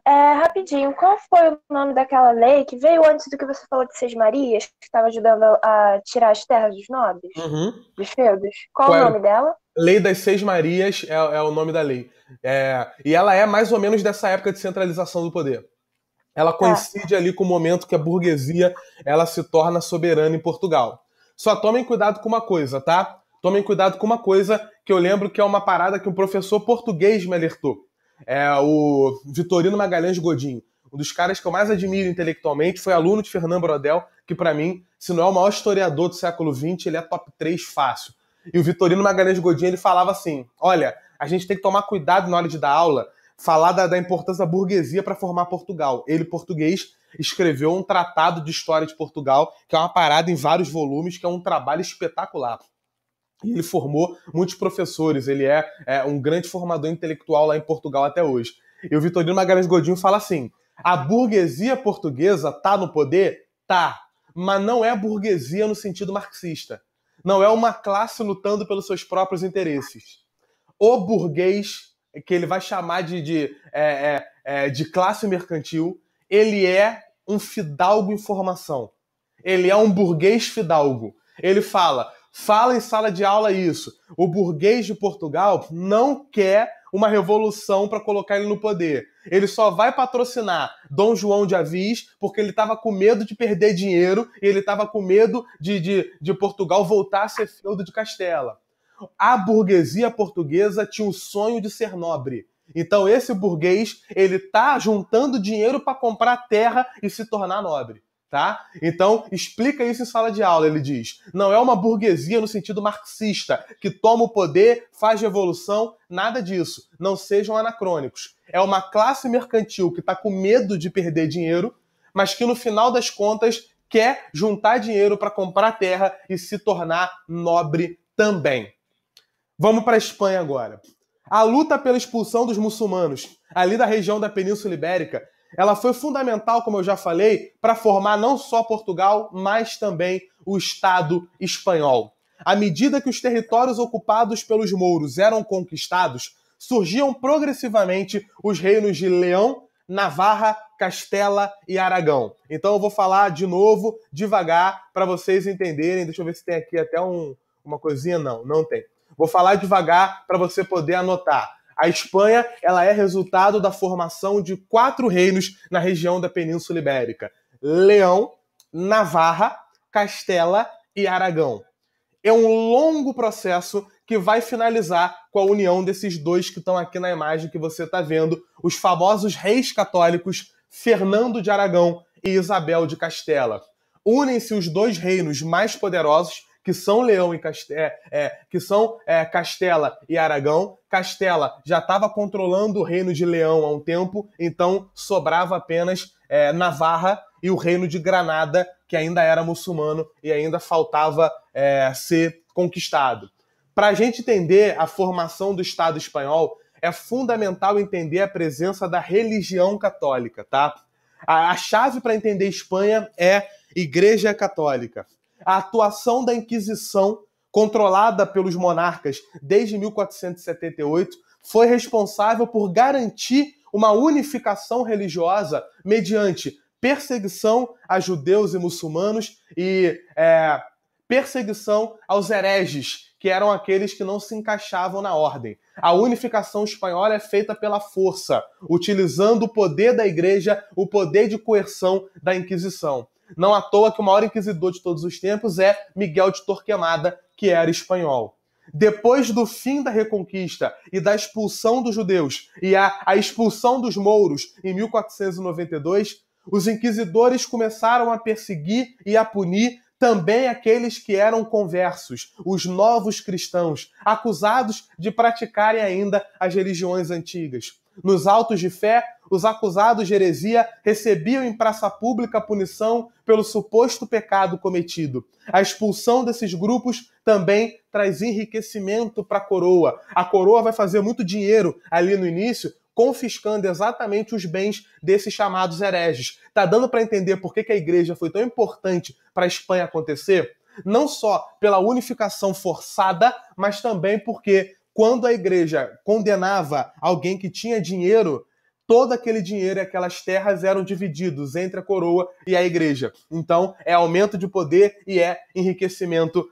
Rapidinho, qual foi o nome daquela lei que veio antes do que você falou de Seis Marias, que estava ajudando a tirar as terras dos nobres, dos feudos? Qual o nome dela? Lei das Seis Marias é o nome da lei. E ela é mais ou menos dessa época de centralização do poder. Ela coincide ali com o momento que a burguesia ela se torna soberana em Portugal. Só tomem cuidado com uma coisa, tá? Tomem cuidado com uma coisa que eu lembro que é uma parada que um professor português me alertou. O Vitorino Magalhães Godinho. Um dos caras que eu mais admiro intelectualmente, foi aluno de Fernando Brodel, que para mim, se não é o maior historiador do século XX, ele é top 3 fácil. E o Vitorino Magalhães Godinho, ele falava assim, olha, a gente tem que tomar cuidado na hora de dar aula, falar da importância da burguesia para formar Portugal. Ele, português, escreveu um tratado de história de Portugal, que é uma parada em vários volumes, que é um trabalho espetacular. E ele formou muitos professores, ele é um grande formador intelectual lá em Portugal até hoje. E o Vitorino Magalhães Godinho fala assim, a burguesia portuguesa tá no poder? Tá, mas não é burguesia no sentido marxista. Não é uma classe lutando pelos seus próprios interesses. o burguês, que ele vai chamar de classe mercantil, ele é um fidalgo em formação. Ele é um burguês fidalgo. Ele fala em sala de aula isso. O burguês de Portugal não quer uma revolução para colocar ele no poder. Ele só vai patrocinar Dom João de Assis porque ele estava com medo de perder dinheiro e ele estava com medo de Portugal voltar a ser feudo de Castela. A burguesia portuguesa tinha o sonho de ser nobre. Então esse burguês, ele tá juntando dinheiro para comprar terra e se tornar nobre. Tá? Então, explica isso em sala de aula, ele diz. Não é uma burguesia no sentido marxista, que toma o poder, faz revolução, nada disso. Não sejam anacrônicos. É uma classe mercantil que está com medo de perder dinheiro, mas que no final das contas quer juntar dinheiro para comprar terra e se tornar nobre também. Vamos para a Espanha agora. A luta pela expulsão dos muçulmanos, ali da região da Península Ibérica, ela foi fundamental, como eu já falei, para formar não só Portugal, mas também o Estado espanhol. À medida que os territórios ocupados pelos mouros eram conquistados, surgiam progressivamente os reinos de Leão, Navarra, Castela e Aragão. Então eu vou falar de novo, devagar, para vocês entenderem. Deixa eu ver se tem aqui até uma coisinha. Não tem. Vou falar devagar para você poder anotar. A Espanha, ela é resultado da formação de 4 reinos na região da Península Ibérica: Leão, Navarra, Castela e Aragão. É um longo processo que vai finalizar com a união desses 2 que estão aqui na imagem que você está vendo, os famosos reis católicos Fernando de Aragão e Isabel de Castela. Unem-se os 2 reinos mais poderosos, que são Leão e Castela e Aragão. Castela já estava controlando o reino de Leão há um tempo, então sobrava apenas Navarra e o reino de Granada, que ainda era muçulmano e ainda faltava ser conquistado. Para a gente entender a formação do Estado espanhol, é fundamental entender a presença da religião católica, tá? A chave para entender Espanha é Igreja Católica. A atuação da Inquisição, controlada pelos monarcas desde 1478, foi responsável por garantir uma unificação religiosa mediante perseguição a judeus e muçulmanos e perseguição aos hereges, que eram aqueles que não se encaixavam na ordem. A unificação espanhola é feita pela força, utilizando o poder da Igreja, o poder de coerção da Inquisição. Não à toa que o maior inquisidor de todos os tempos é Miguel de Torquemada, que era espanhol. Depois do fim da Reconquista e da expulsão dos judeus e a expulsão dos mouros em 1492, os inquisidores começaram a perseguir e a punir também aqueles que eram conversos, os novos cristãos, acusados de praticarem ainda as religiões antigas. Nos autos de fé, os acusados de heresia recebiam em praça pública a punição pelo suposto pecado cometido. A expulsão desses grupos também traz enriquecimento para a coroa. A coroa vai fazer muito dinheiro ali no início, confiscando exatamente os bens desses chamados hereges. Tá dando para entender por que a igreja foi tão importante para a Espanha acontecer? Não só pela unificação forçada, mas também porque quando a igreja condenava alguém que tinha dinheiro, todo aquele dinheiro e aquelas terras eram divididos entre a coroa e a igreja. Então, é aumento de poder e é enriquecimento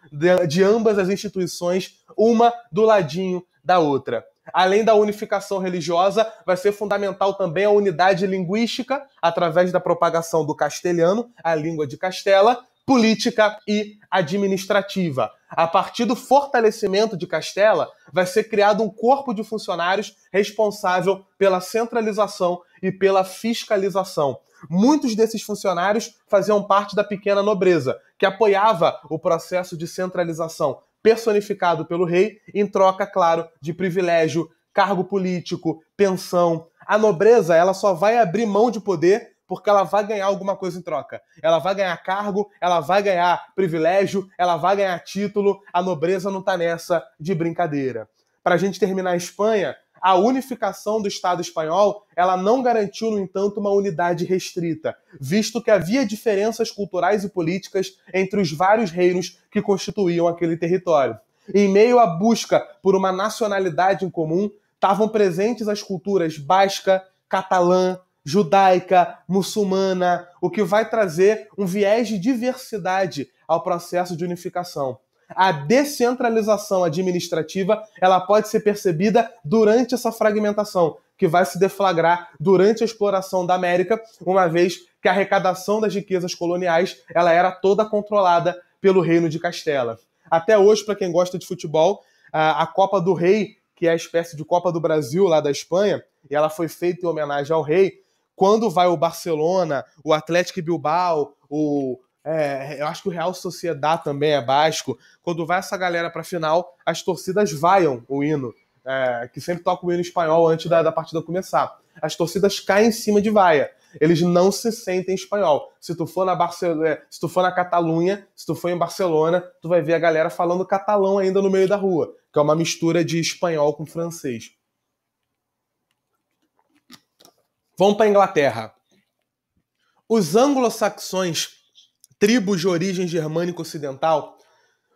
de ambas as instituições, uma do ladinho da outra. Além da unificação religiosa, vai ser fundamental também a unidade linguística, através da propagação do castelhano, a língua de Castela, política e administrativa. A partir do fortalecimento de Castela, vai ser criado um corpo de funcionários responsável pela centralização e pela fiscalização. Muitos desses funcionários faziam parte da pequena nobreza, que apoiava o processo de centralização, personificado pelo rei, em troca, claro, de privilégio, cargo político, pensão. A nobreza, ela só vai abrir mão de poder porque ela vai ganhar alguma coisa em troca. Ela vai ganhar cargo, ela vai ganhar privilégio, ela vai ganhar título. A nobreza não está nessa de brincadeira. Para a gente terminar a Espanha, a unificação do Estado espanhol, ela não garantiu, no entanto, uma unidade restrita, visto que havia diferenças culturais e políticas entre os vários reinos que constituíam aquele território. Em meio à busca por uma nacionalidade em comum, estavam presentes as culturas basca, catalã, judaica, muçulmana, o que vai trazer um viés de diversidade ao processo de unificação. A descentralização administrativa ela pode ser percebida durante essa fragmentação, que vai se deflagrar durante a exploração da América, uma vez que a arrecadação das riquezas coloniais ela era toda controlada pelo Reino de Castela. Até hoje, para quem gosta de futebol, a Copa do Rei, que é a espécie de Copa do Brasil lá da Espanha, e ela foi feita em homenagem ao rei, quando vai o Barcelona, o Atlético Bilbao, eu acho que o Real Sociedad também é basco, quando vai essa galera para a final, as torcidas vaiam o hino, que sempre toca o hino espanhol antes da partida começar. As torcidas caem em cima de vaia. Eles não se sentem espanhol. Se tu for na Catalunha, se tu for em Barcelona, tu vai ver a galera falando catalão ainda no meio da rua, que é uma mistura de espanhol com francês. Vamos para a Inglaterra. Os anglo-saxões, tribos de origem germânica ocidental,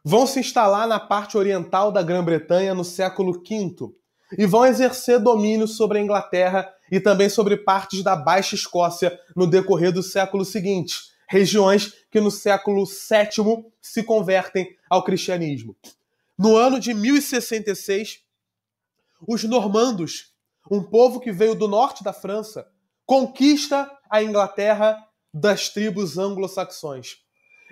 vão se instalar na parte oriental da Grã-Bretanha no século V e vão exercer domínio sobre a Inglaterra e também sobre partes da Baixa Escócia no decorrer do século seguinte, regiões que no século VII se convertem ao cristianismo. No ano de 1066, os normandos, um povo que veio do norte da França, conquista a Inglaterra das tribos anglo-saxões.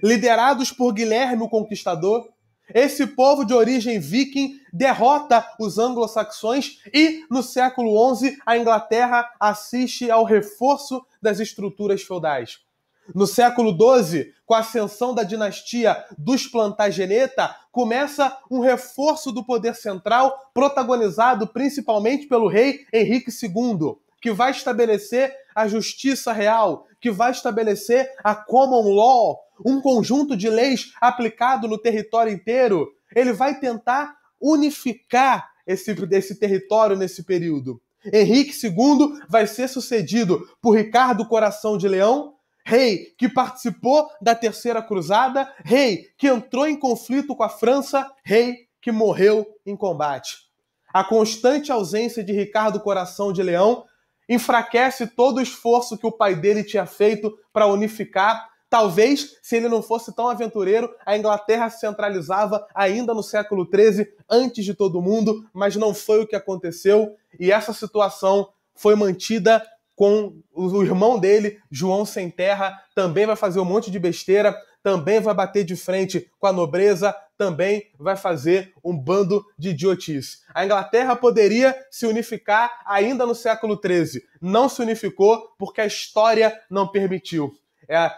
Liderados por Guilherme o Conquistador, esse povo de origem viking derrota os anglo-saxões e, no século XI, a Inglaterra assiste ao reforço das estruturas feudais. No século XII, com a ascensão da dinastia dos Plantageneta, começa um reforço do poder central, protagonizado principalmente pelo rei Henrique II, que vai estabelecer a justiça real, que vai estabelecer a common law, um conjunto de leis aplicado no território inteiro. Ele vai tentar unificar esse território nesse período. Henrique II vai ser sucedido por Ricardo Coração de Leão, rei que participou da Terceira Cruzada, rei que entrou em conflito com a França, rei que morreu em combate. A constante ausência de Ricardo Coração de Leão enfraquece todo o esforço que o pai dele tinha feito para unificar. Talvez, se ele não fosse tão aventureiro, a Inglaterra se centralizava ainda no século XIII, antes de todo mundo, mas não foi o que aconteceu, e essa situação foi mantida com o irmão dele, João Sem Terra, também vai fazer um monte de besteira, também vai bater de frente com a nobreza, também vai fazer um bando de idiotice. A Inglaterra poderia se unificar ainda no século XIII. Não se unificou porque a história não permitiu.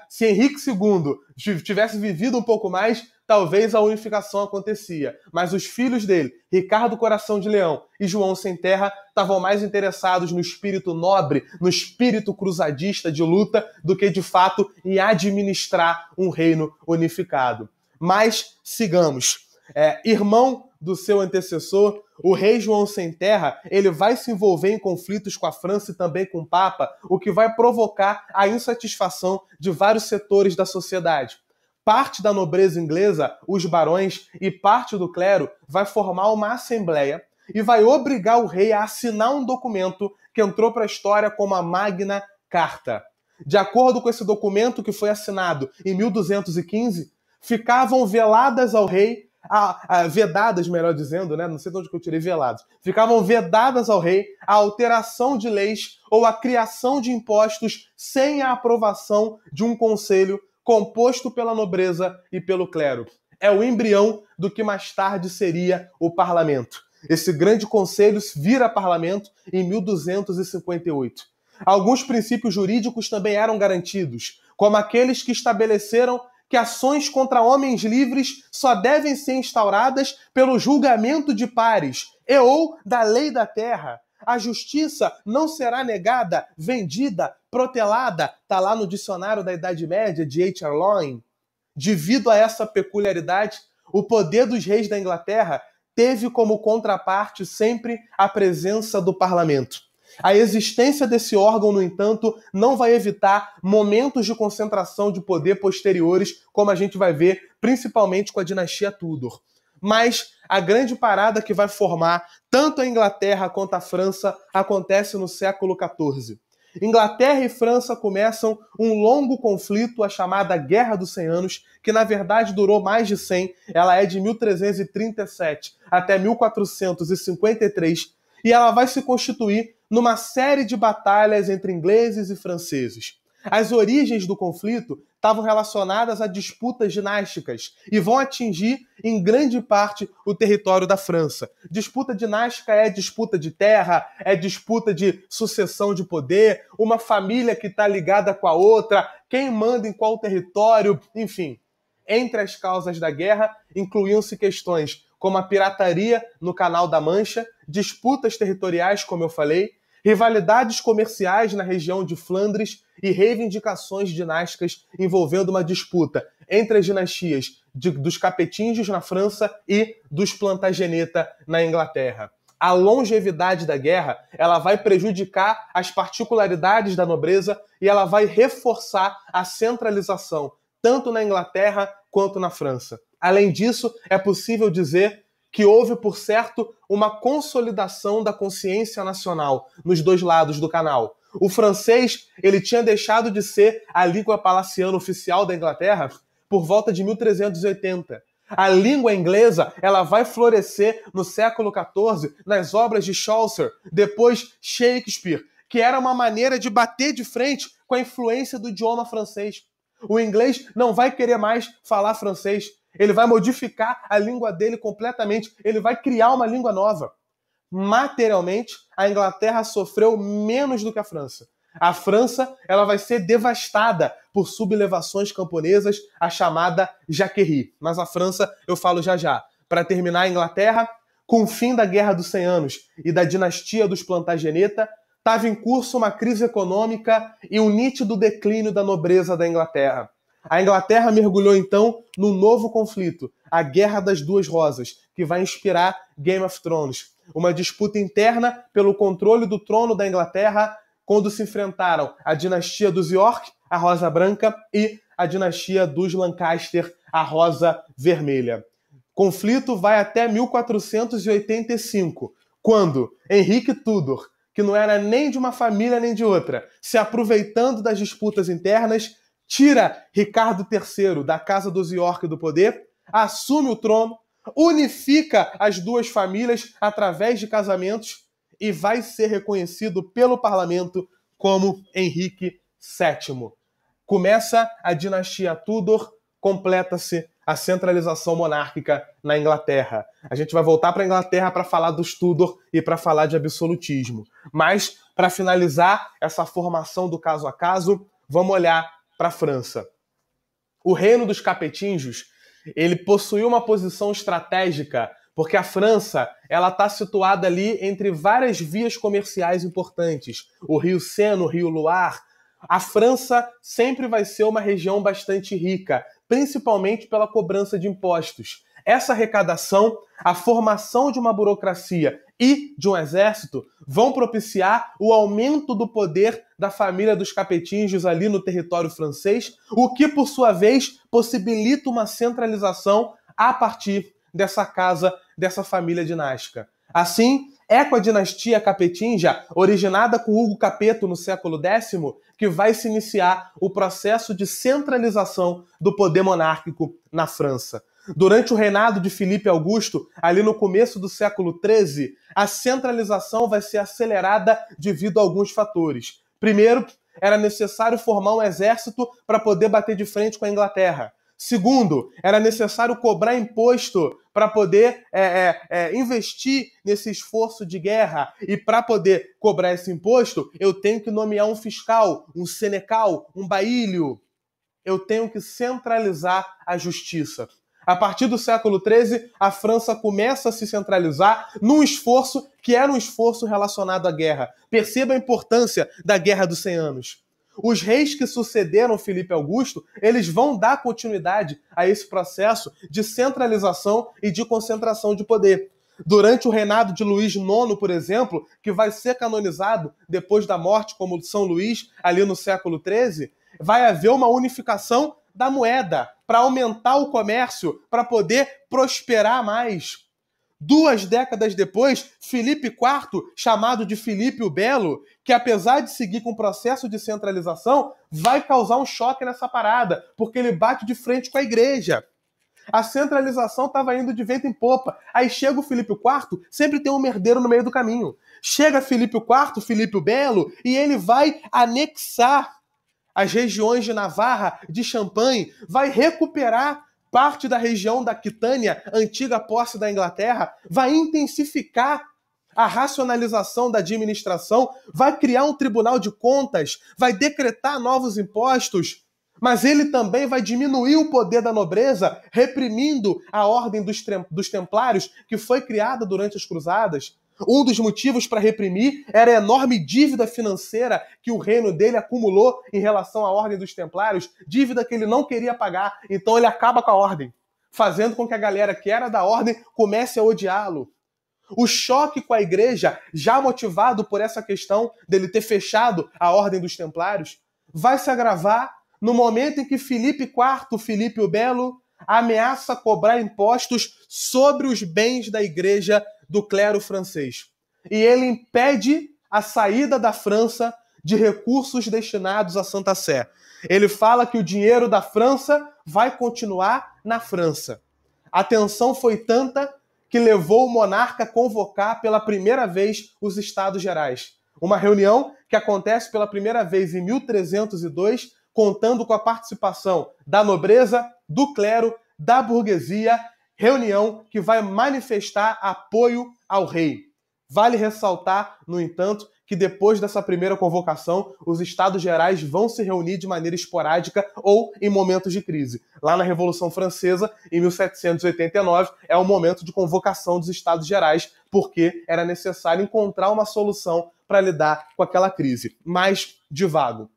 Se Henrique II tivesse vivido um pouco mais, talvez a unificação acontecia. Mas os filhos dele, Ricardo Coração de Leão e João Sem Terra, estavam mais interessados no espírito nobre, no espírito cruzadista de luta, do que, de fato, em administrar um reino unificado. Mas, sigamos. Irmão do seu antecessor, o rei João Sem Terra, ele vai se envolver em conflitos com a França e também com o Papa, o que vai provocar a insatisfação de vários setores da sociedade. Parte da nobreza inglesa, os barões, e parte do clero vai formar uma assembleia e vai obrigar o rei a assinar um documento que entrou para a história como a Magna Carta. De acordo com esse documento, que foi assinado em 1215, ficavam veladas ao rei, vedadas, melhor dizendo, né? Não sei de onde que eu tirei velados. Ficavam vedadas ao rei a alteração de leis ou a criação de impostos sem a aprovação de um conselho composto pela nobreza e pelo clero. É o embrião do que mais tarde seria o parlamento. Esse grande conselho vira parlamento em 1258. Alguns princípios jurídicos também eram garantidos, como aqueles que estabeleceram que ações contra homens livres só devem ser instauradas pelo julgamento de pares e ou da lei da terra. A justiça não será negada, vendida, protelada. Está lá no dicionário da Idade Média, de H.R. Loyn. Devido a essa peculiaridade, o poder dos reis da Inglaterra teve como contraparte sempre a presença do parlamento. A existência desse órgão, no entanto, não vai evitar momentos de concentração de poder posteriores, como a gente vai ver principalmente com a dinastia Tudor. Mas a grande parada que vai formar tanto a Inglaterra quanto a França acontece no século XIV. Inglaterra e França começam um longo conflito, a chamada Guerra dos 100 Anos, que na verdade durou mais de 100, ela é de 1337 até 1453, e ela vai se constituir numa série de batalhas entre ingleses e franceses. As origens do conflito estavam relacionadas a disputas dinásticas e vão atingir, em grande parte, o território da França. Disputa dinástica é disputa de terra, é disputa de sucessão de poder, uma família que está ligada com a outra, quem manda em qual território, enfim. Entre as causas da guerra, incluíam-se questões como a pirataria no Canal da Mancha, disputas territoriais, como eu falei, rivalidades comerciais na região de Flandres e reivindicações dinásticas envolvendo uma disputa entre as dinastias dos Capetinhos na França e dos Plantageneta na Inglaterra. A longevidade da guerra ela vai prejudicar as particularidades da nobreza e ela vai reforçar a centralização, tanto na Inglaterra quanto na França. Além disso, é possível dizer que houve, por certo, uma consolidação da consciência nacional nos dois lados do canal. O francês ele tinha deixado de ser a língua palaciana oficial da Inglaterra por volta de 1380. A língua inglesa ela vai florescer no século XIV nas obras de Chaucer, depois Shakespeare, que era uma maneira de bater de frente com a influência do idioma francês. O inglês não vai querer mais falar francês. Ele vai modificar a língua dele completamente. Ele vai criar uma língua nova. Materialmente, a Inglaterra sofreu menos do que a França. A França ela vai ser devastada por sublevações camponesas, a chamada Jacquerie. Mas a França eu falo já já. Para terminar, a Inglaterra, com o fim da Guerra dos 100 Anos e da dinastia dos Plantageneta, estava em curso uma crise econômica e um nítido declínio da nobreza da Inglaterra. A Inglaterra mergulhou então num novo conflito, a Guerra das Duas Rosas, que vai inspirar Game of Thrones. Uma disputa interna pelo controle do trono da Inglaterra, quando se enfrentaram a dinastia dos York, a Rosa Branca, e a dinastia dos Lancaster, a Rosa Vermelha. O conflito vai até 1485, quando Henrique Tudor, que não era nem de uma família nem de outra, se aproveitando das disputas internas, tira Ricardo III da Casa dos York do poder, assume o trono, unifica as duas famílias através de casamentos e vai ser reconhecido pelo parlamento como Henrique VII. Começa a dinastia Tudor, completa-se a centralização monárquica na Inglaterra. A gente vai voltar para a Inglaterra para falar dos Tudor e para falar de absolutismo. Mas, para finalizar essa formação do caso a caso, vamos olhar para a França. O reino dos Capetinhos, ele possuiu uma posição estratégica, porque a França ela está situada ali entre várias vias comerciais importantes. O rio Sena, o rio Loire. A França sempre vai ser uma região bastante rica, principalmente pela cobrança de impostos. Essa arrecadação, a formação de uma burocracia e de um exército vão propiciar o aumento do poder da família dos Capetinhos ali no território francês, o que, por sua vez, possibilita uma centralização a partir dessa casa, dessa família dinástica. Assim, é com a dinastia Capetinja, originada com Hugo Capeto no século X, que vai se iniciar o processo de centralização do poder monárquico na França. Durante o reinado de Filipe Augusto, ali no começo do século XIII, a centralização vai ser acelerada devido a alguns fatores. Primeiro, era necessário formar um exército para poder bater de frente com a Inglaterra. Segundo, era necessário cobrar imposto para poder investir nesse esforço de guerra. E para poder cobrar esse imposto, eu tenho que nomear um fiscal, um senecal, um baílio. Eu tenho que centralizar a justiça. A partir do século XIII, a França começa a se centralizar num esforço que era um esforço relacionado à guerra. Perceba a importância da Guerra dos 100 Anos. Os reis que sucederam Filipe Augusto, eles vão dar continuidade a esse processo de centralização e de concentração de poder. Durante o reinado de Luís IX, por exemplo, que vai ser canonizado depois da morte como São Luís, ali no século XIII, vai haver uma unificação da moeda, para aumentar o comércio, para poder prosperar mais. 2 décadas depois, Filipe IV, chamado de Filipe o Belo, que apesar de seguir com o processo de centralização, vai causar um choque nessa parada, porque ele bate de frente com a igreja. A centralização estava indo de vento em popa. Aí chega o Filipe IV, sempre tem um merdeiro no meio do caminho. Chega Filipe IV, Filipe o Belo, e ele vai anexar as regiões de Navarra, de Champagne, vai recuperar parte da região da Aquitânia, antiga posse da Inglaterra, vai intensificar a racionalização da administração, vai criar um tribunal de contas, vai decretar novos impostos, mas ele também vai diminuir o poder da nobreza, reprimindo a ordem dos templários, que foi criada durante as cruzadas. Um dos motivos para reprimir era a enorme dívida financeira que o reino dele acumulou em relação à ordem dos templários, dívida que ele não queria pagar, então ele acaba com a ordem, fazendo com que a galera que era da ordem comece a odiá-lo. O choque com a igreja, já motivado por essa questão dele ter fechado a ordem dos templários, vai se agravar no momento em que Filipe IV, Filipe o Belo, ameaça cobrar impostos sobre os bens da igreja do clero francês. E ele impede a saída da França de recursos destinados à Santa Sé. Ele fala que o dinheiro da França vai continuar na França. A tensão foi tanta que levou o monarca a convocar pela primeira vez os Estados Gerais. Uma reunião que acontece pela primeira vez em 1302, contando com a participação da nobreza, do clero, da burguesia, reunião que vai manifestar apoio ao rei. Vale ressaltar, no entanto, que depois dessa primeira convocação, os Estados Gerais vão se reunir de maneira esporádica ou em momentos de crise. Lá na Revolução Francesa, em 1789, é o momento de convocação dos Estados Gerais, porque era necessário encontrar uma solução para lidar com aquela crise. Mas, divago.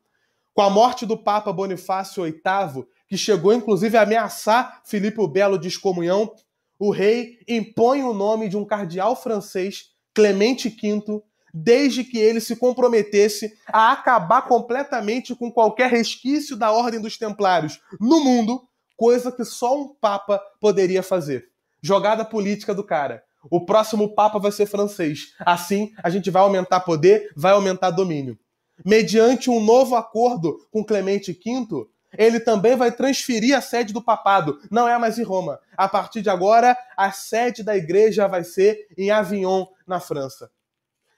Com a morte do Papa Bonifácio VIII, que chegou inclusive a ameaçar Filipe o Belo de excomunhão, o rei impõe o nome de um cardeal francês, Clemente V, desde que ele se comprometesse a acabar completamente com qualquer resquício da Ordem dos Templários no mundo, coisa que só um papa poderia fazer. Jogada política do cara. O próximo papa vai ser francês. Assim, a gente vai aumentar poder, vai aumentar domínio. Mediante um novo acordo com Clemente V, ele também vai transferir a sede do papado. Não é mais em Roma. A partir de agora, a sede da igreja vai ser em Avignon, na França.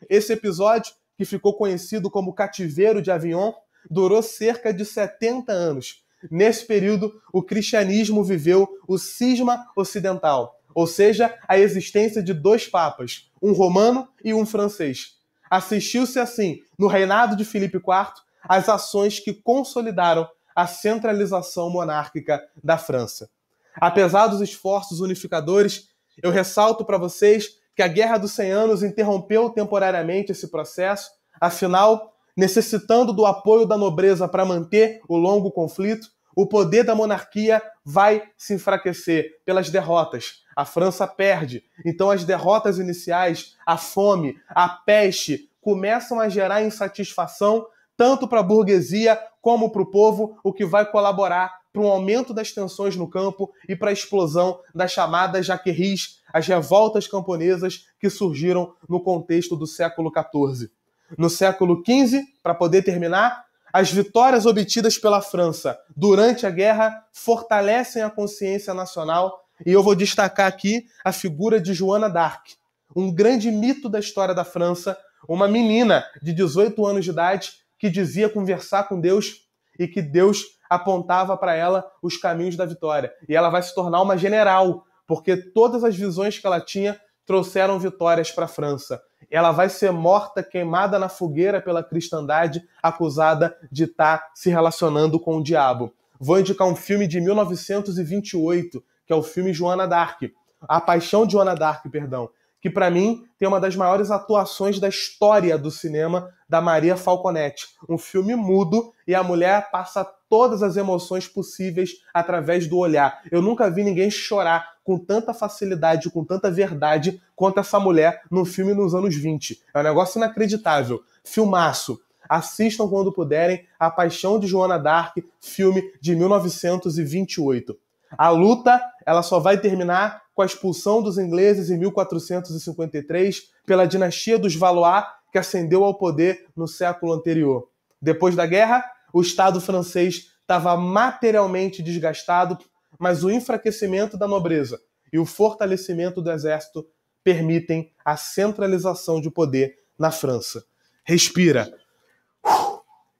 Esse episódio, que ficou conhecido como Cativeiro de Avignon, durou cerca de 70 anos. Nesse período, o cristianismo viveu o cisma ocidental, ou seja, a existência de 2 papas, um romano e um francês. Assistiu-se assim, no reinado de Filipe IV, às ações que consolidaram a centralização monárquica da França. Apesar dos esforços unificadores, eu ressalto para vocês que a Guerra dos 100 Anos interrompeu temporariamente esse processo, afinal, necessitando do apoio da nobreza para manter o longo conflito, o poder da monarquia vai se enfraquecer pelas derrotas. A França perde, então as derrotas iniciais, a fome, a peste, começam a gerar insatisfação tanto para a burguesia como para o povo, o que vai colaborar para um aumento das tensões no campo e para a explosão das chamadas jaqueries, as revoltas camponesas que surgiram no contexto do século XIV. No século XV, para poder terminar, as vitórias obtidas pela França durante a guerra fortalecem a consciência nacional e eu vou destacar aqui a figura de Joana d'Arc, um grande mito da história da França, uma menina de 18 anos de idade que dizia conversar com Deus e que Deus apontava para ela os caminhos da vitória. E ela vai se tornar uma general, porque todas as visões que ela tinha trouxeram vitórias para a França. Ela vai ser morta, queimada na fogueira pela cristandade, acusada de estar se relacionando com o diabo. Vou indicar um filme de 1928, que é o filme Joana d'Arc. A Paixão de Joana d'Arc, perdão. Que para mim tem uma das maiores atuações da história do cinema, da Maria Falconetti. Um filme mudo e a mulher passa todas as emoções possíveis através do olhar. Eu nunca vi ninguém chorar com tanta facilidade, com tanta verdade quanto essa mulher num filme nos anos 20. É um negócio inacreditável. Filmaço. assistam quando puderem A Paixão de Joana d'Arc, filme de 1928. A luta, ela só vai terminar com a expulsão dos ingleses em 1453 pela dinastia dos Valois, que ascendeu ao poder no século anterior. Depois da guerra, o Estado francês estava materialmente desgastado, mas o enfraquecimento da nobreza e o fortalecimento do exército permitem a centralização de poder na França. Respira.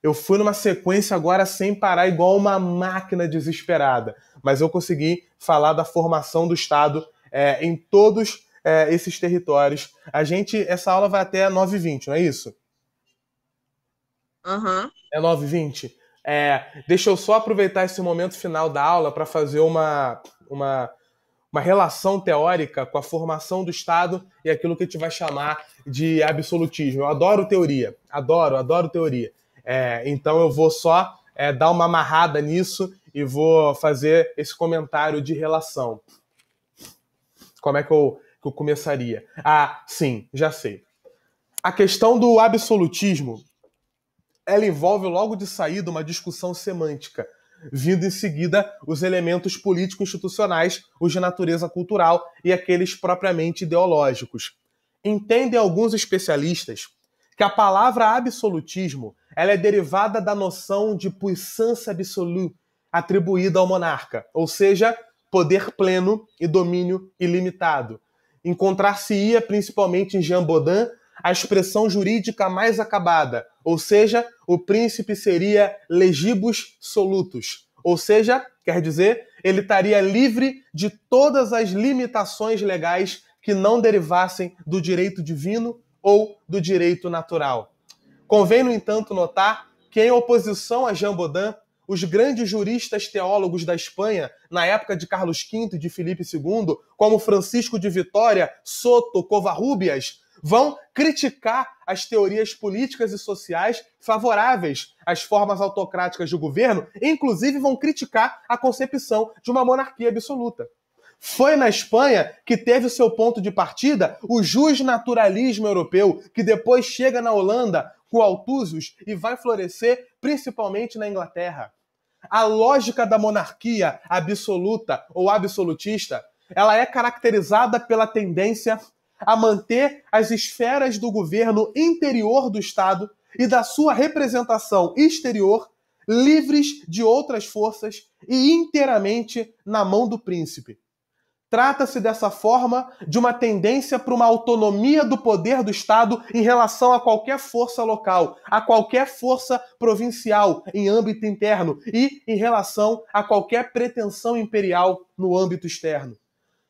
Eu fui numa sequência agora sem parar, igual uma máquina desesperada, mas eu consegui falar da formação do Estado em todos esses territórios. Essa aula vai até 9h20, não é isso? Uhum. É 9h20? Deixa eu só aproveitar esse momento final da aula para fazer uma relação teórica com a formação do Estado e aquilo que a gente vai chamar de absolutismo. Eu adoro teoria, adoro teoria. Então eu vou só dar uma amarrada nisso e vou fazer esse comentário de relação. Como é que eu começaria? Sim, já sei. A questão do absolutismo, ela envolve logo de saída uma discussão semântica, vindo em seguida os elementos político-institucionais, os de natureza cultural e aqueles propriamente ideológicos. Entendem alguns especialistas que a palavra absolutismo ela é derivada da noção de puissance absolue atribuída ao monarca, ou seja, poder pleno e domínio ilimitado. Encontrar-se-ia principalmente em Jean Bodin a expressão jurídica mais acabada, ou seja, o príncipe seria legibus solutus, ou seja, quer dizer, ele estaria livre de todas as limitações legais que não derivassem do direito divino ou do direito natural. Convém, no entanto, notar que, em oposição a Jean Bodin, os grandes juristas teólogos da Espanha, na época de Carlos V e de Filipe II, como Francisco de Vitória, Soto, Covarrubias, vão criticar as teorias políticas e sociais favoráveis às formas autocráticas de governo, e inclusive vão criticar a concepção de uma monarquia absoluta. Foi na Espanha que teve o seu ponto de partida o justnaturalismo europeu, que depois chega na Holanda com Althusius e vai florescer principalmente na Inglaterra. A lógica da monarquia absoluta ou absolutista, ela é caracterizada pela tendência a manter as esferas do governo interior do Estado e da sua representação exterior livres de outras forças e inteiramente na mão do príncipe. Trata-se dessa forma de uma tendência para uma autonomia do poder do Estado em relação a qualquer força local, a qualquer força provincial em âmbito interno e em relação a qualquer pretensão imperial no âmbito externo.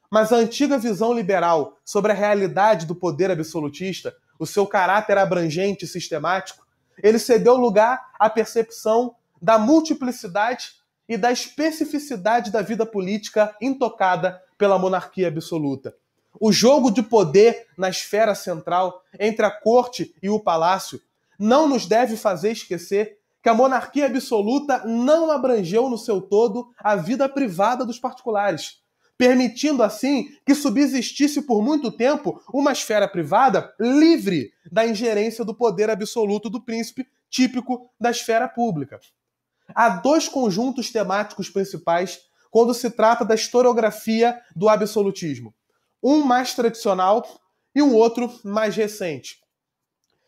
Mas a antiga visão liberal sobre a realidade do poder absolutista, o seu caráter abrangente e sistemático, ele cedeu lugar à percepção da multiplicidade e da especificidade da vida política intocada pela monarquia absoluta. O jogo de poder na esfera central, entre a corte e o palácio, não nos deve fazer esquecer que a monarquia absoluta não abrangeu no seu todo a vida privada dos particulares, permitindo assim que subsistisse por muito tempo uma esfera privada livre da ingerência do poder absoluto do príncipe, típico da esfera pública. Há dois conjuntos temáticos principais quando se trata da historiografia do absolutismo. Um mais tradicional e um outro mais recente.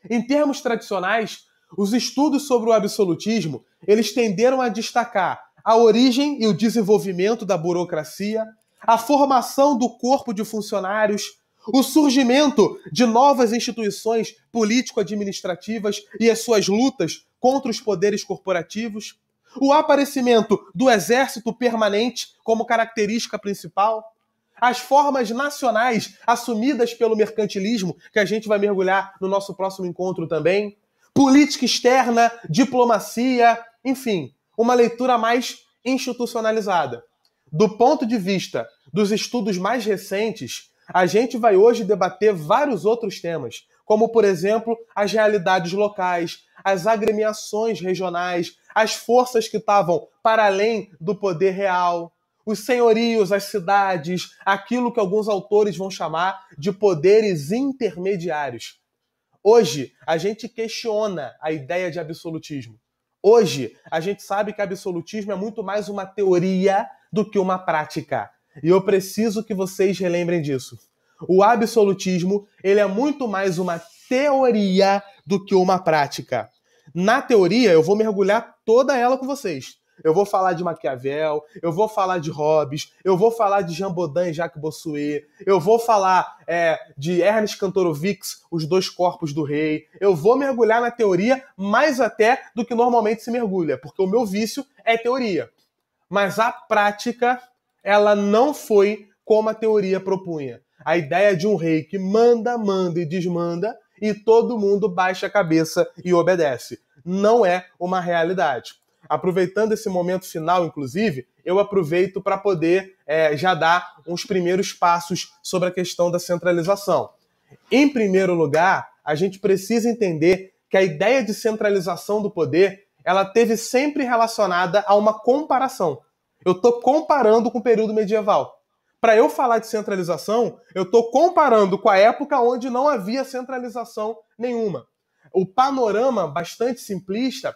Em termos tradicionais, os estudos sobre o absolutismo, eles tenderam a destacar a origem e o desenvolvimento da burocracia, a formação do corpo de funcionários, o surgimento de novas instituições político-administrativas e as suas lutas contra os poderes corporativos, o aparecimento do exército permanente como característica principal, as formas nacionais assumidas pelo mercantilismo, que a gente vai mergulhar no nosso próximo encontro também, política externa, diplomacia, enfim, uma leitura mais institucionalizada. Do ponto de vista dos estudos mais recentes, a gente vai hoje debater vários outros temas, como, por exemplo, as realidades locais, as agremiações regionais, as forças que estavam para além do poder real, os senhorios, as cidades, aquilo que alguns autores vão chamar de poderes intermediários. Hoje, a gente questiona a ideia de absolutismo. Hoje, a gente sabe que absolutismo é muito mais uma teoria do que uma prática. E eu preciso que vocês relembrem disso. O absolutismo, ele é muito mais uma teoria do que uma prática. Na teoria, eu vou mergulhar toda ela com vocês. Eu vou falar de Maquiavel, eu vou falar de Hobbes, eu vou falar de Jean Bodin e Jacques Bossuet, eu vou falar de Ernest Kantorowicz, Os Dois Corpos do Rei. Eu vou mergulhar na teoria mais até do que normalmente se mergulha, porque o meu vício é teoria. Mas a prática, ela não foi como a teoria propunha. A ideia de um rei que manda, manda e desmanda e todo mundo baixa a cabeça e obedece. Não é uma realidade. Aproveitando esse momento final, inclusive, eu aproveito para poder já dar uns primeiros passos sobre a questão da centralização. Em primeiro lugar, a gente precisa entender que a ideia de centralização do poder, ela teve sempre relacionada a uma comparação. Eu estou comparando com o período medieval. Para eu falar de centralização, eu estou comparando com a época onde não havia centralização nenhuma. O panorama bastante simplista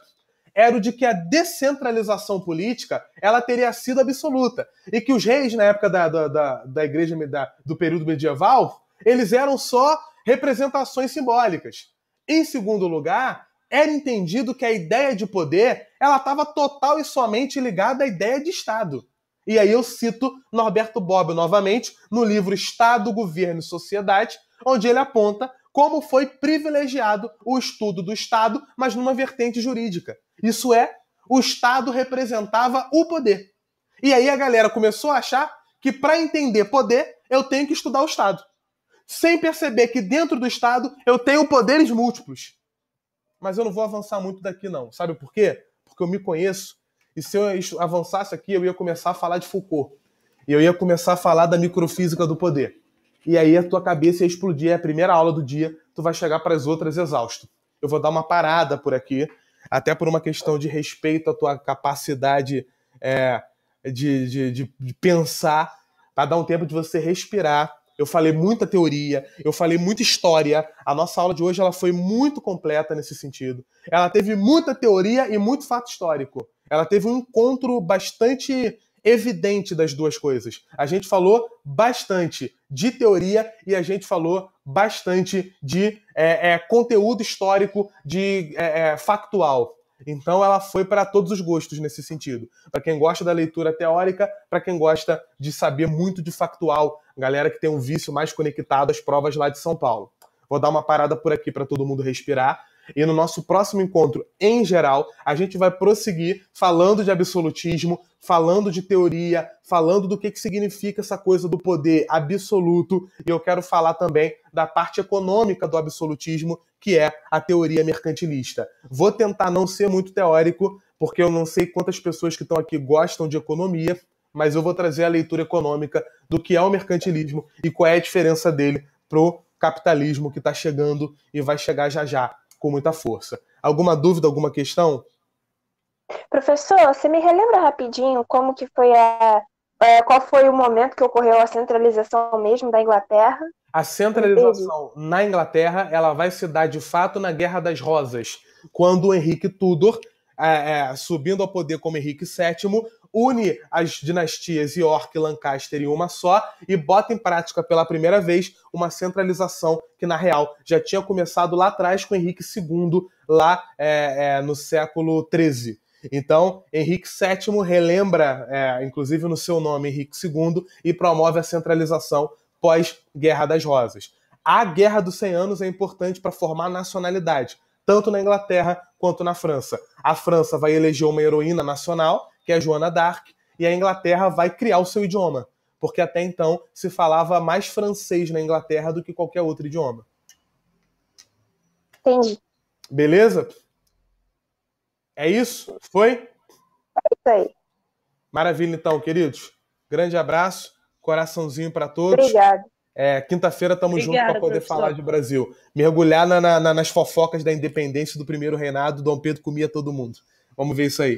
era o de que a descentralização política ela teria sido absoluta. E que os reis, na época da igreja do período medieval, eles eram só representações simbólicas. Em segundo lugar, era entendido que a ideia de poder ela estava total e somente ligada à ideia de Estado. E aí eu cito Norberto Bobbio novamente, no livro Estado, Governo e Sociedade, onde ele aponta como foi privilegiado o estudo do Estado, mas numa vertente jurídica. Isso é, o Estado representava o poder. E aí a galera começou a achar que para entender poder, eu tenho que estudar o Estado. Sem perceber que dentro do Estado eu tenho poderes múltiplos. Mas eu não vou avançar muito daqui não. Sabe por quê? Porque eu me conheço. E se eu avançasse aqui, eu ia começar a falar de Foucault. E eu ia começar a falar da microfísica do poder. E aí a tua cabeça ia explodir. É a primeira aula do dia, tu vai chegar para as outras exausto. Eu vou dar uma parada por aqui, até por uma questão de respeito à tua capacidade de pensar, para dar um tempo de você respirar. Eu falei muita teoria, eu falei muita história. A nossa aula de hoje ela foi muito completa nesse sentido. Ela teve muita teoria e muito fato histórico. Ela teve um encontro bastante evidente das duas coisas. A gente falou bastante de teoria e a gente falou bastante de conteúdo histórico, de factual. Então ela foi para todos os gostos nesse sentido. Para quem gosta da leitura teórica, para quem gosta de saber muito de factual, galera que tem um vício mais conectado às provas lá de São Paulo. Vou dar uma parada por aqui para todo mundo respirar. E no nosso próximo encontro, em geral, a gente vai prosseguir falando de absolutismo, falando de teoria, falando do que significa essa coisa do poder absoluto. E eu quero falar também da parte econômica do absolutismo, que é a teoria mercantilista. Vou tentar não ser muito teórico, porque eu não sei quantas pessoas que estão aqui gostam de economia, mas eu vou trazer a leitura econômica do que é o mercantilismo e qual é a diferença dele pro capitalismo que está chegando e vai chegar já já, com muita força. Alguma dúvida, alguma questão? Professor, você me relembra rapidinho como que foi qual foi o momento que ocorreu a centralização mesmo da Inglaterra? A centralização na Inglaterra ela vai se dar de fato na Guerra das Rosas, quando o Henrique Tudor, subindo ao poder como Henrique VII, une as dinastias York e Lancaster em uma só e bota em prática pela primeira vez uma centralização que, na real, já tinha começado lá atrás com Henrique II, lá no século XIII. Então, Henrique VII relembra, inclusive no seu nome, Henrique II, e promove a centralização pós-Guerra das Rosas. A Guerra dos 100 Anos é importante para formar nacionalidade, tanto na Inglaterra quanto na França. A França vai eleger uma heroína nacional, que é Joana d'Arc, e a Inglaterra vai criar o seu idioma, porque até então se falava mais francês na Inglaterra do que qualquer outro idioma. Entendi. Beleza? É isso? Foi? É isso aí. Maravilha, então, queridos. Grande abraço, coraçãozinho para todos. Obrigada. Quinta-feira estamos juntos para poder falar de Brasil. Mergulhar nas fofocas da independência do primeiro reinado, Dom Pedro comia todo mundo. Vamos ver isso aí.